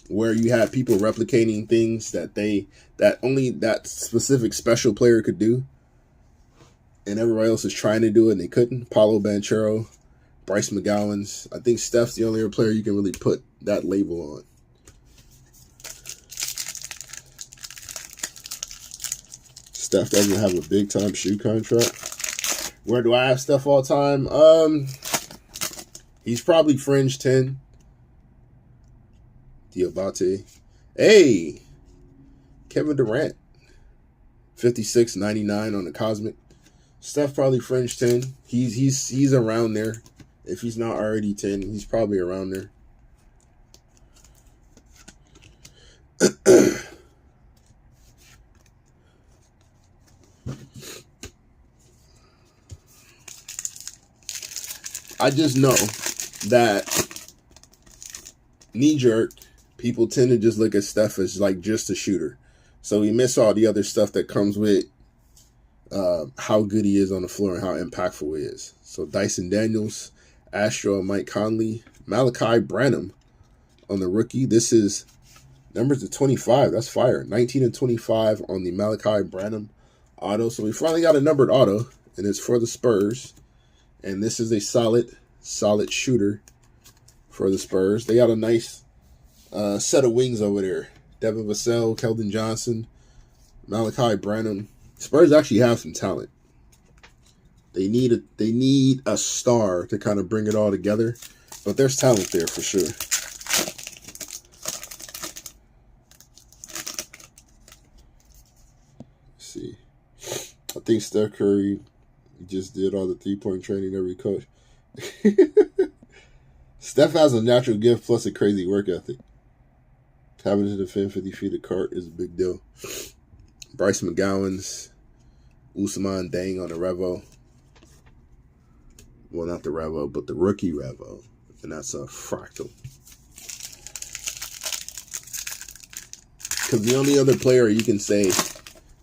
Where you have people replicating things that only that specific special player could do. And everybody else is trying to do it and they couldn't. Paolo Banchero, Bryce McGowan's. I think Steph's the only other player you can really put that label on. Steph doesn't have a big time shoe contract. Where do I have Steph all time? He's probably fringe 10. Diabate. Hey, Kevin Durant. 56.99 on the Cosmic. Steph probably fringe 10. He's around there. If he's not already 10, he's probably around there. I just know that knee-jerk, people tend to just look at Steph as like just a shooter. So we miss all the other stuff that comes with how good he is on the floor and how impactful he is. So Dyson Daniels, Astro, Mike Conley, Malachi Branham on the rookie. This is Numbers to 25. That's fire. 19 and 25 on the Malachi Branham auto. So we finally got a numbered auto, and it's for the Spurs. And this is a solid shooter for the Spurs. They got a nice set of wings over there. Devin Vassell, Keldon Johnson, Malachi Branham. Spurs actually have some talent. They need a star to kind of bring it all together, but there's talent there for sure. Let's see. I think Steph Curry just did all the 3-point training every coach. Steph has a natural gift plus a crazy work ethic. Having to defend 50 feet of court is a big deal. Bryce McGowan's Usman Dang on the Revo. Well, not the Revo, but the rookie Revo. And that's a fractal. Because the only other player you can say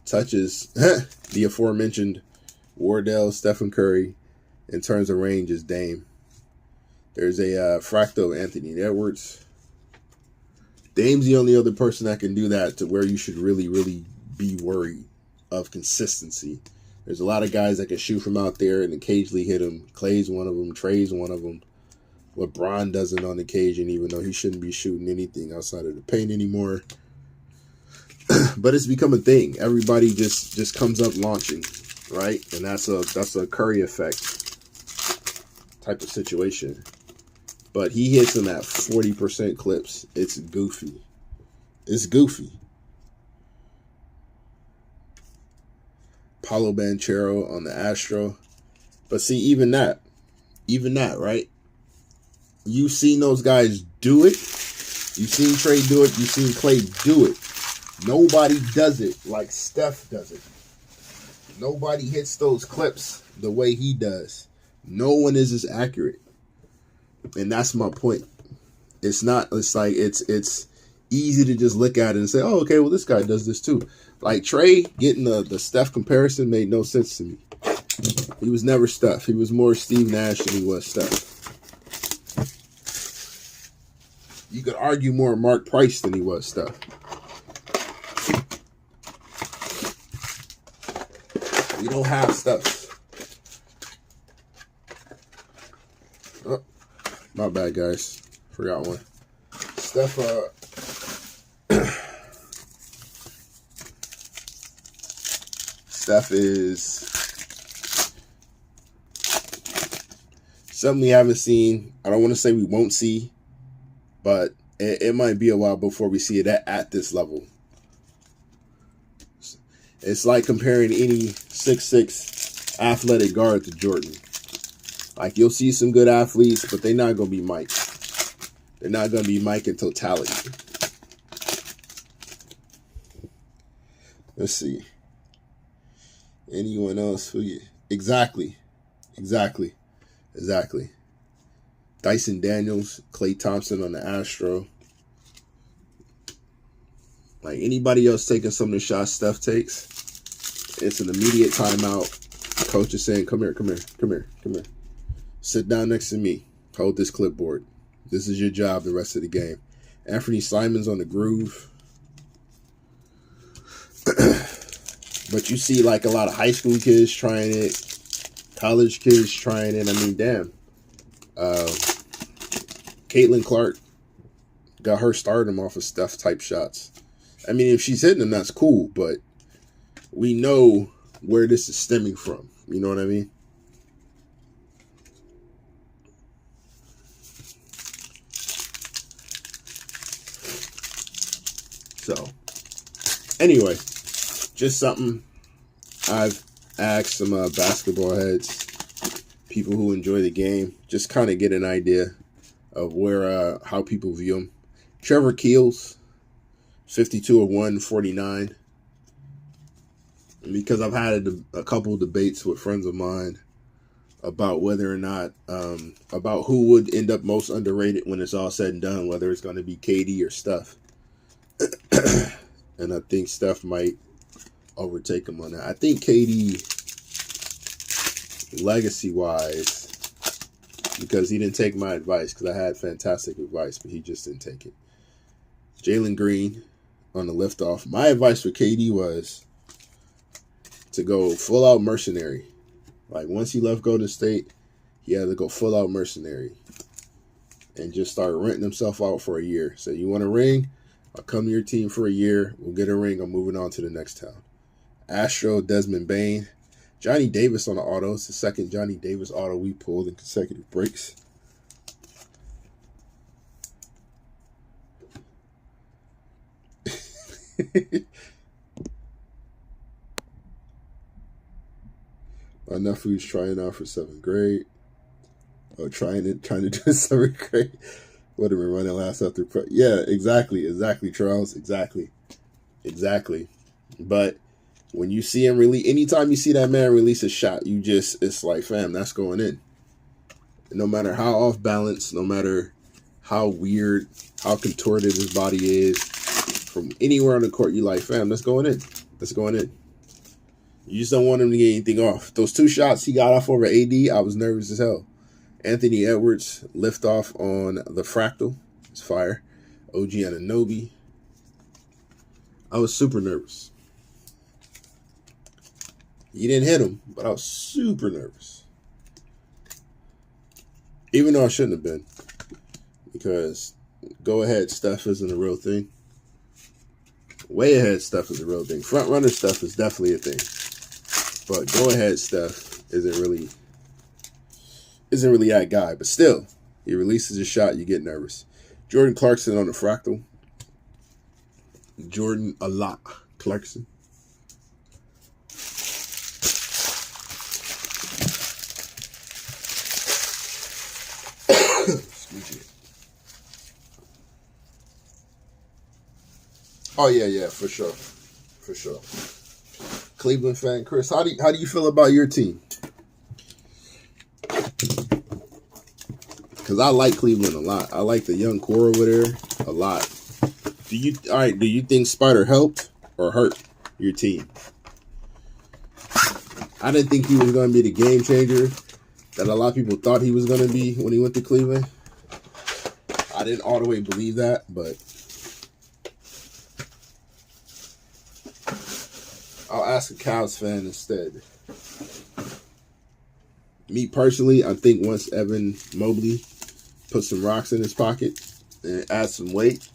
touches the aforementioned Wardell, Stephen Curry in terms of range is Dame. There's a fractal of Anthony Edwards. Dame's the only other person that can do that to where you should really, really be worried of consistency. There's a lot of guys that can shoot from out there and occasionally hit him. Clay's one of them. Trey's one of them. LeBron doesn't on occasion, even though he shouldn't be shooting anything outside of the paint anymore. But it's become a thing. Everybody just comes up launching, right? And that's a Curry effect type of situation. But he hits them at 40% clips. It's goofy. It's goofy. Paulo Banchero on the Astro. But see, even that, right? You've seen those guys do it. You've seen Trey do it. You've seen Clay do it. Nobody does it like Steph does it. Nobody hits those clips the way he does. No one is as accurate. And that's my point. It's easy to just look at it and say, oh, okay, well, this guy does this too. Like Trey getting the Steph comparison made no sense to me. He was never Steph. He was more Steve Nash than he was Steph. You could argue more Mark Price than he was Steph. We don't have Steph. Oh, my bad, guys. Forgot one. Steph, Steph is something we haven't seen. I don't want to say we won't see, but it might be a while before we see it at this level. It's like comparing any 6'6" athletic guard to Jordan. Like, you'll see some good athletes, but they're not going to be Mike. They're not going to be Mike in totality. Let's see. Anyone else? Exactly. Dyson Daniels, Klay Thompson on the Astro. Like, anybody else taking some of the shots Steph takes, it's an immediate timeout. Coach is saying, come here. Sit down next to me. Hold this clipboard. This is your job the rest of the game. Anthony Simon's on the groove. But you see, like, a lot of high school kids trying it. College kids trying it. I mean, damn. Caitlin Clark got her stardom off of Steph-type shots. I mean, if she's hitting them, that's cool. But we know where this is stemming from. You know what I mean? So, anyway, just something I've asked some basketball heads, people who enjoy the game, just kind of get an idea of where how people view him. Trevor Keels, 52 of 149. Because I've had a couple of debates with friends of mine about whether or not, about who would end up most underrated when it's all said and done, whether it's going to be KD or Steph. And I think Steph might overtake him on that. I think KD, legacy-wise, because he didn't take my advice, because I had fantastic advice, but he just didn't take it. Jalen Green on the liftoff. My advice for KD was to go full out mercenary. Like once he left Golden State, he had to go full out mercenary and just start renting himself out for a year. So you want a ring? I'll come to your team for a year. We'll get a ring. I'm moving on to the next town. Astro, Desmond Bain. Johnny Davis on the auto. It's the second Johnny Davis auto we pulled in consecutive breaks. My nephew's trying out for 7th grade. Oh, trying to do 7th grade. Would have been running last after. Yeah, exactly, Charles, exactly. But when you see him anytime you see that man release a shot, it's like, fam, that's going in. And no matter how off balance, no matter how weird, how contorted his body is, from anywhere on the court, you like, fam, that's going in. That's going in. You just don't want him to get anything off. Those 2 shots he got off over AD, I was nervous as hell. Anthony Edwards lift off on the fractal. It's fire. OG Anunoby. I was super nervous. He didn't hit him, but I was super nervous. Even though I shouldn't have been. Because go ahead stuff isn't a real thing. Way ahead stuff is a real thing. Front runner stuff is definitely a thing. But go ahead stuff isn't really that guy. But still, he releases a shot, you get nervous. Jordan Clarkson on the fractal. Jordan a lot. Clarkson. Excuse me. Oh yeah, for sure. Cleveland fan, Chris, how do you feel about your team? Because I like Cleveland a lot. I like the young core over there a lot. Do you think Spider helped or hurt your team? I didn't think he was going to be the game changer that a lot of people thought he was going to be when he went to Cleveland. I didn't all the way believe that, but I'll ask a Cavs fan instead. Me personally, I think once Evan Mobley puts some rocks in his pocket and adds some weight,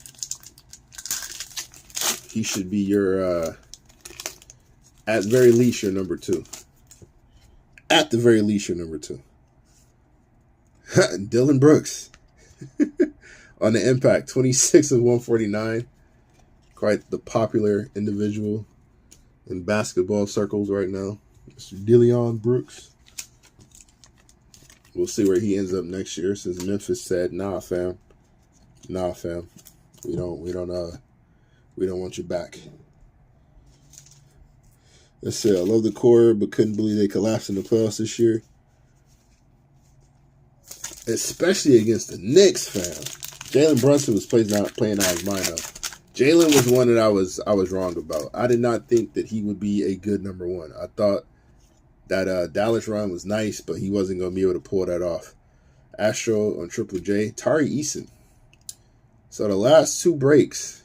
he should be your, at very least, your number 2. At the very least, your number 2. Dylan Brooks on the impact, 26 of 149. Quite the popular individual in basketball circles right now, Mr. Dillon Brooks. We'll see where he ends up next year, since Memphis said, "Nah, fam. We don't want you back." Let's see. I love the core, but couldn't believe they collapsed in the playoffs this year, especially against the Knicks, fam. Jalen Brunson was playing out his mind up. Jalen was one that I was wrong about. I did not think that he would be a good number 1. I thought that Dallas run was nice, but he wasn't going to be able to pull that off. Astro on Triple J. Tari Eason. So the last 2 breaks,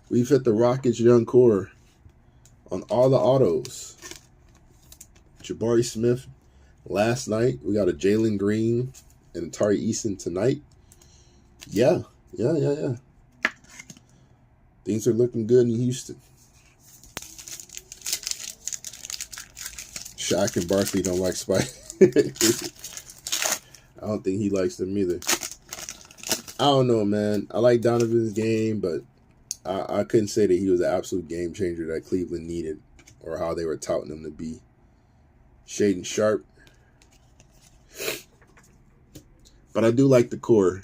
we've hit the Rockets young core on all the autos. Jabari Smith last night. We got a Jalen Green and a Tari Eason tonight. Yeah. Things are looking good in Houston. Shaq and Barkley don't like Spike. I don't think he likes them either. I don't know, man. I like Donovan's game, but I couldn't say that he was an absolute game changer that Cleveland needed, or how they were touting him to be. Shaden Sharp. But I do like the core.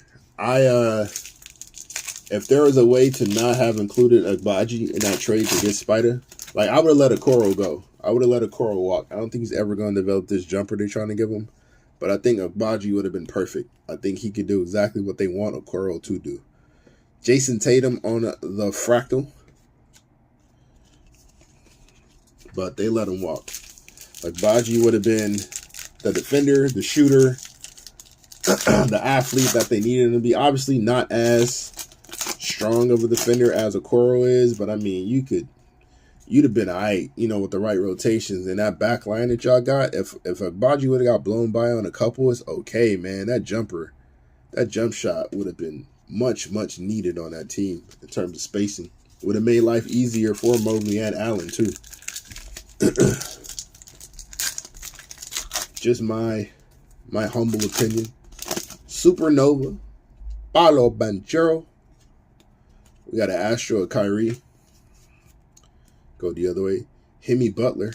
If there was a way to not have included Agbaji in that trade to get Spider, like, I would have let Okoro go. I would have let Okoro walk. I don't think he's ever going to develop this jumper they're trying to give him. But I think Agbaji would have been perfect. I think he could do exactly what they want Okoro to do. Jason Tatum on the fractal. But they let him walk. Agbaji would have been the defender, the shooter, the athlete that they needed him to be. Obviously not as strong of a defender as Okoro is, but I mean, you'd have been alright, you know, with the right rotations and that back line that y'all got. If Agbaji would have got blown by on a couple, it's okay, man. That jump shot would have been much needed on that team in terms of spacing. Would have made life easier for Mobley and Allen too. Just my humble opinion. Supernova, Paolo Banchero. We got an Astro of Kyrie. Go the other way. Hemi Butler.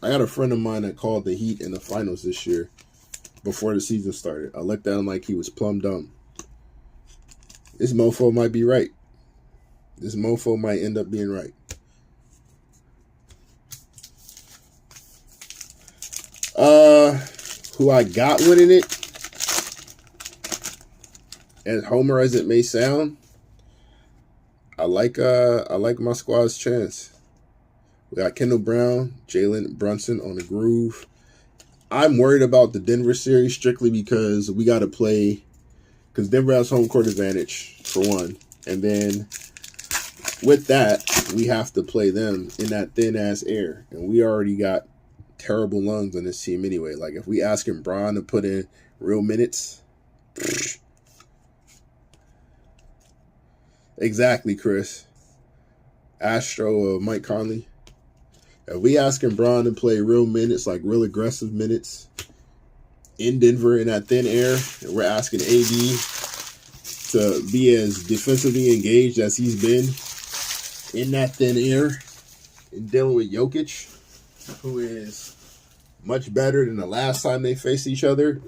I got a friend of mine that called the Heat in the finals this year before the season started. I looked at him like he was plumb dumb. This mofo might be right. This mofo might end up being right. Who I got winning it, as homer as it may sound, I like my squad's chance. We got Kendall Brown, Jalen Brunson on the groove. I'm worried about the Denver series strictly because we got to play, because Denver has home court advantage for one, and then with that we have to play them in that thin ass air, and we already got terrible lungs on this team anyway. Like if we asking Bron to put in real minutes, exactly, Chris. Astro Mike Conley. If we asking Bron to play real minutes, like real aggressive minutes in Denver in that thin air, and we're asking AD to be as defensively engaged as he's been in that thin air and dealing with Jokic, who is much better than the last time they faced each other,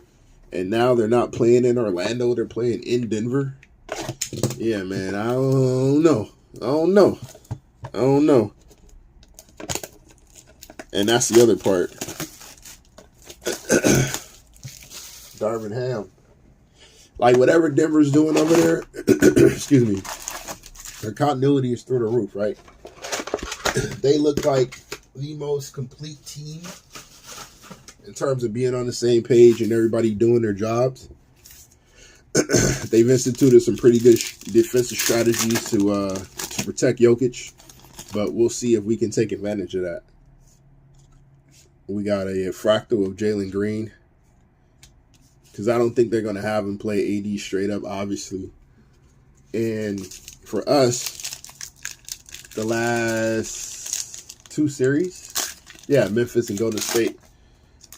and now they're not playing in Orlando, they're playing in Denver. Yeah, man, I don't know. And that's the other part. Darvin Ham. Like, whatever Denver's doing over there, excuse me, their continuity is through the roof, right? They look like the most complete team in terms of being on the same page and everybody doing their jobs. They've instituted some pretty good defensive strategies to protect Jokic, but we'll see if we can take advantage of that. We got a fractal of Jalen Green, because I don't think they're going to have him play AD straight up, obviously. And for us, the last two series, Memphis and Golden State,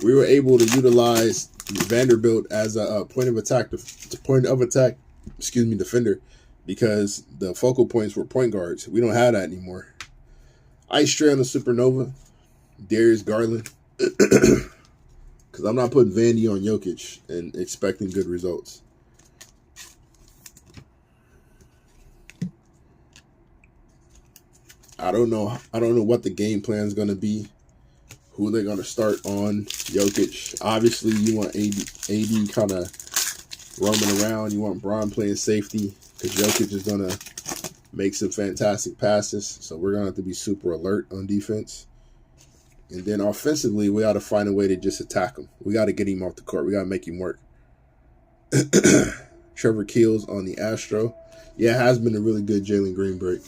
we were able to utilize Vanderbilt as a point of attack defender, because the focal points were point guards. We don't have that anymore. Ice Tray on the Supernova, Darius Garland, because I'm not putting Vandy on Jokic and expecting good results. I don't know what the game plan is going to be, who they're going to start on Jokic. Obviously, you want AD kind of roaming around. You want Bron playing safety, because Jokic is going to make some fantastic passes. So we're going to have to be super alert on defense. And then offensively, we got to find a way to just attack him. We got to get him off the court. We got to make him work. Trevor Keels on the Astro. Yeah, it has been a really good Jalen Green break,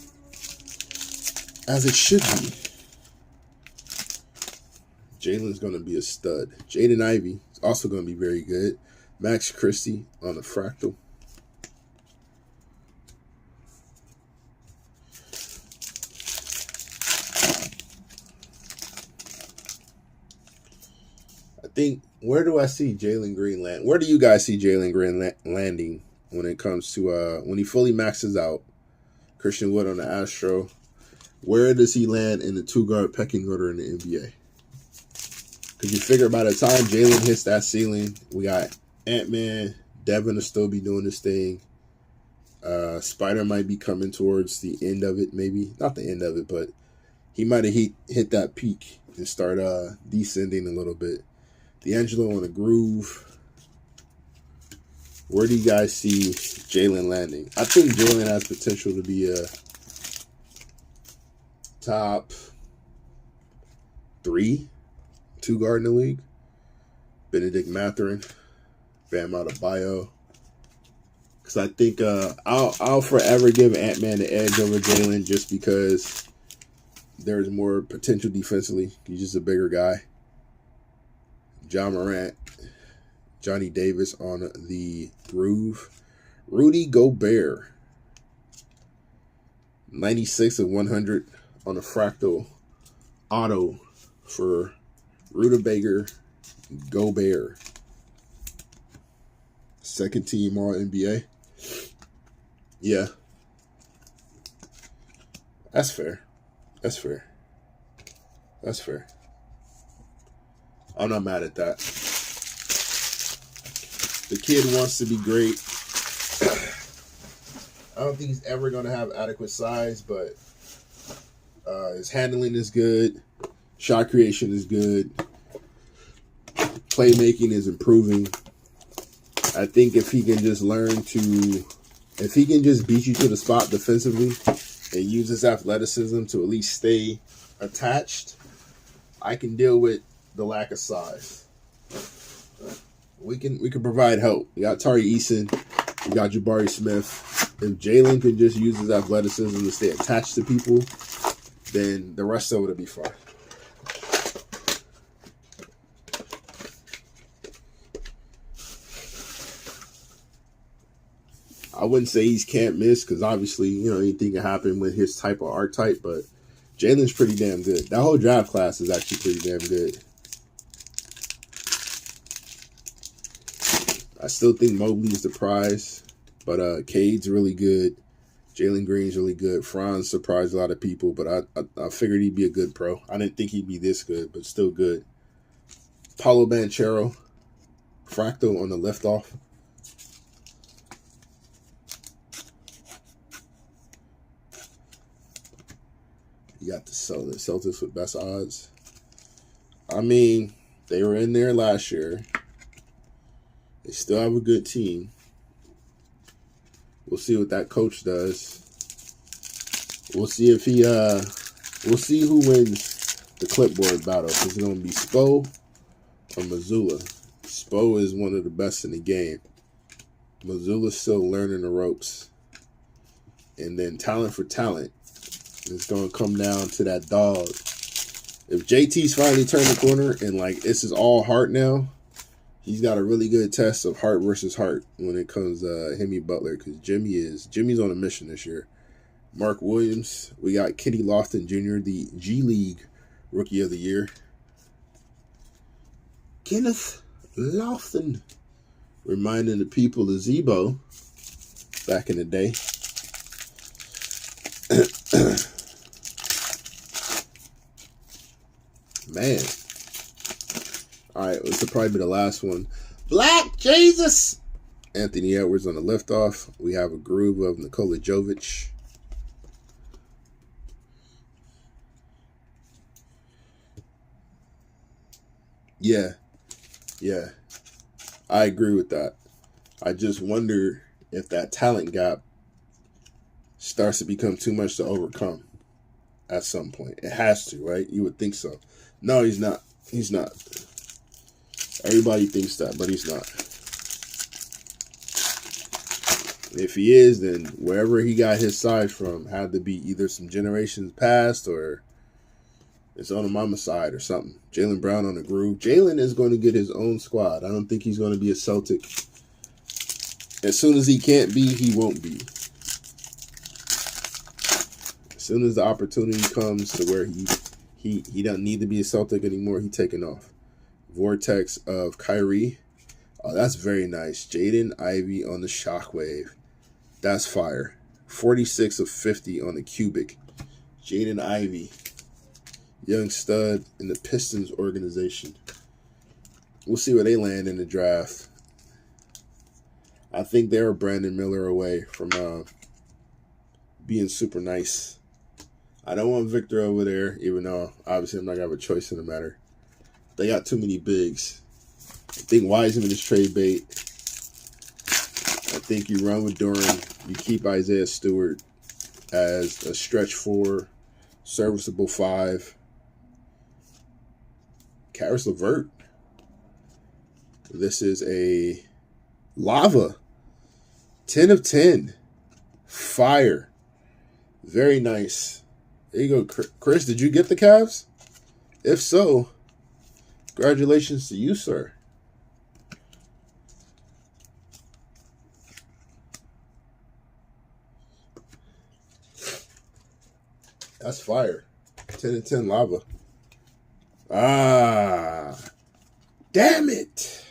as it should be. Jalen's going to be a stud. Jaden Ivey is also going to be very good. Max Christie on the fractal. I think, where do I see Jalen Green land? Where do you guys see Jalen Green landing when it comes to when he fully maxes out? Christian Wood on the Astro. Where does he land in the two-guard pecking order in the NBA? Because you figure by the time Jalen hits that ceiling, we got Ant-Man, Devin will still be doing this thing. Spider might be coming towards the end of it, maybe. Not the end of it, but he might have hit that peak and start descending a little bit. D'Angelo on a groove. Where do you guys see Jalen landing? I think Jalen has potential to be a top 3 two-guard in the league. Benedict Mathurin, Bam Adebayo. because I think I'll forever give Ant-Man the edge over Jalen just because there's more potential defensively. He's just a bigger guy. John Morant, Johnny Davis on the groove. Rudy Gobert, 96 of 100 on a fractal auto for Rutabaga Gobert. Second team All NBA. Yeah. That's fair. That's fair. That's fair. I'm not mad at that. The kid wants to be great. I don't think he's ever going to have adequate size, but his handling is good. Shot creation is good. Playmaking is improving. I think if he can just if he can just beat you to the spot defensively and use his athleticism to at least stay attached, I can deal with the lack of size. We can provide help. We got Tari Eason. We got Jabari Smith. If Jalen can just use his athleticism to stay attached to people, then the rest of it will be fine. I wouldn't say he's can't miss because obviously, anything can happen with his type of archetype, but Jalen's pretty damn good. That whole draft class is actually pretty damn good. I still think Mobley's the prize, but Cade's really good. Jalen Green's really good. Franz surprised a lot of people, but I figured he'd be a good pro. I didn't think he'd be this good, but still good. Paulo Banchero, fractal on the liftoff. You got the Celtics with best odds. I mean, they were in there last year. They still have a good team. We'll see what that coach does. We'll see if he we'll see who wins the clipboard battle. Is it gonna be Spo or Mazzulla? Spo is one of the best in the game. Mazzulla's still learning the ropes. And then talent for talent. It's going to come down to that dog. If JT's finally turned the corner and this is all heart now, he's got a really good test of heart versus heart when it comes to Jimmy Butler, because Jimmy's on a mission this year. Mark Williams, we got Kenny Lofton Jr., the G League Rookie of the Year. Kenneth Lofton, reminding the people of Zebo back in the day. Man. All right, this will probably be the last one. Black Jesus! Anthony Edwards on the liftoff. We have a groove of Nikola Jovic. Yeah. I agree with that. I just wonder if that talent gap starts to become too much to overcome at some point. It has to, right? You would think so. No, he's not. He's not. Everybody thinks that, but he's not. If he is, then wherever he got his size from had to be either some generations past or it's on the mama side or something. Jaylen Brown on the groove. Jalen is going to get his own squad. I don't think he's going to be a Celtic. As soon as he can't be, he won't be. As soon as the opportunity comes to where he doesn't need to be a Celtic anymore, he's taking off. Vortex of Kyrie. Oh, that's very nice. Jaden Ivey on the Shockwave. That's fire. 46 of 50 on the Cubic. Jaden Ivey. Young stud in the Pistons organization. We'll see where they land in the draft. I think they're Brandon Miller away from being super nice. I don't want Victor over there, even though obviously I'm not going to have a choice in the matter. They got too many bigs. I think Wiseman is trade bait. I think you run with Duran. You keep Isaiah Stewart as a stretch 4, serviceable 5. Karis LeVert. This is a Lava. 10 of 10. Fire. Very nice. There you go, Chris. Did you get the Cavs? If so, congratulations to you, sir. That's fire. 10 of 10 lava. Ah. Damn it.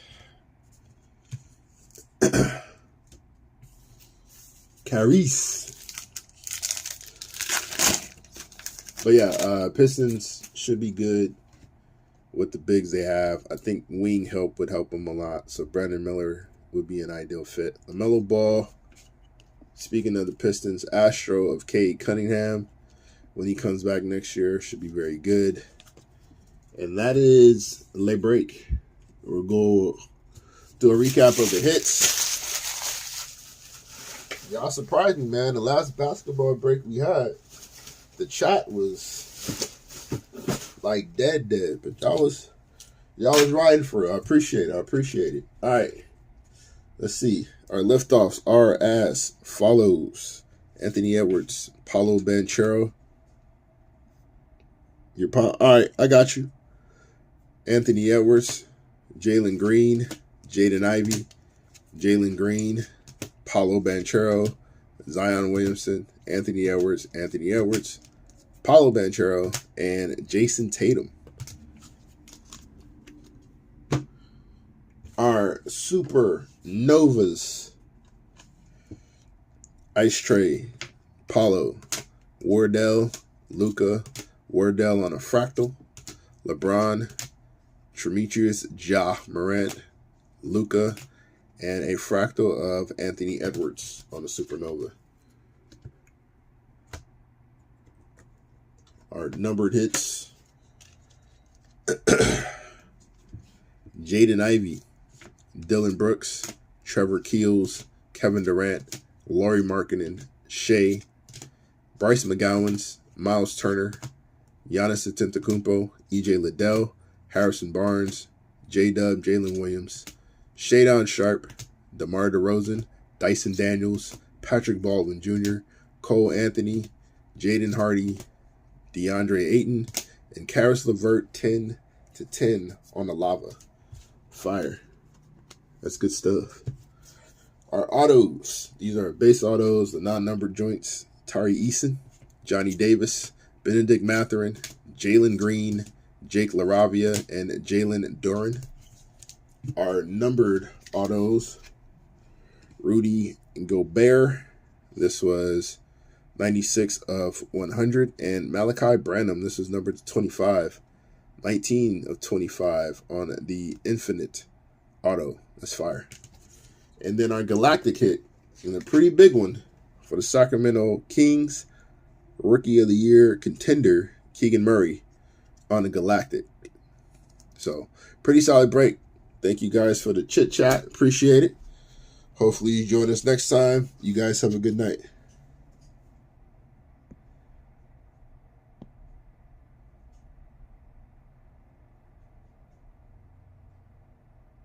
Caris. But yeah, Pistons should be good with the bigs they have. I think wing help would help them a lot. So Brandon Miller would be an ideal fit. LaMelo Ball. Speaking of the Pistons, Astro of Cade Cunningham, when he comes back next year, should be very good. And that is Le Break. We'll go do a recap of the hits. Y'all surprised me, man. The last basketball break we had, the chat was like dead. But y'all was riding for it. I appreciate it. All right. Let's see. Our liftoffs are as follows. Anthony Edwards, Paolo Banchero. All right, I got you. Anthony Edwards, Jalen Green, Jaden Ivey, Jalen Green, Paolo Banchero, Zion Williamson, Anthony Edwards, Paolo Banchero, and Jason Tatum. Our Super Novas, Ice Tray, Paulo, Wardell, Luca, Wardell on a fractal, LeBron, Demetrius Ja Morant, Luca, and a fractal of Anthony Edwards on the Supernova. Our numbered hits, Jaden Ivey, Dylan Brooks, Trevor Keels, Kevin Durant, Lauri Markkanen, Shea, Bryce McGowan's, Miles Turner, Giannis Antetokounmpo, EJ Liddell, Harrison Barnes, J-Dub, Jalen Williams, Shadon Sharp, DeMar DeRozan, Dyson Daniels, Patrick Baldwin Jr., Cole Anthony, Jaden Hardy, DeAndre Ayton, and Karis LeVert 10 to 10 on the lava. Fire. That's good stuff. Our autos. These are base autos, the non-numbered joints. Tari Eason, Johnny Davis, Benedict Mathurin, Jalen Green, Jake LaRavia, and Jalen Duran. Our numbered autos, Rudy Gobert. This was 96 of 100. And Malachi Branham. This was numbered 25. 19 of 25 on the Infinite auto. That's fire. And then our Galactic hit, and a pretty big one for the Sacramento Kings. Rookie of the Year contender, Keegan Murray on the Galactic. So, pretty solid break. Thank you guys for the chit-chat. Appreciate it. Hopefully you join us next time. You guys have a good night.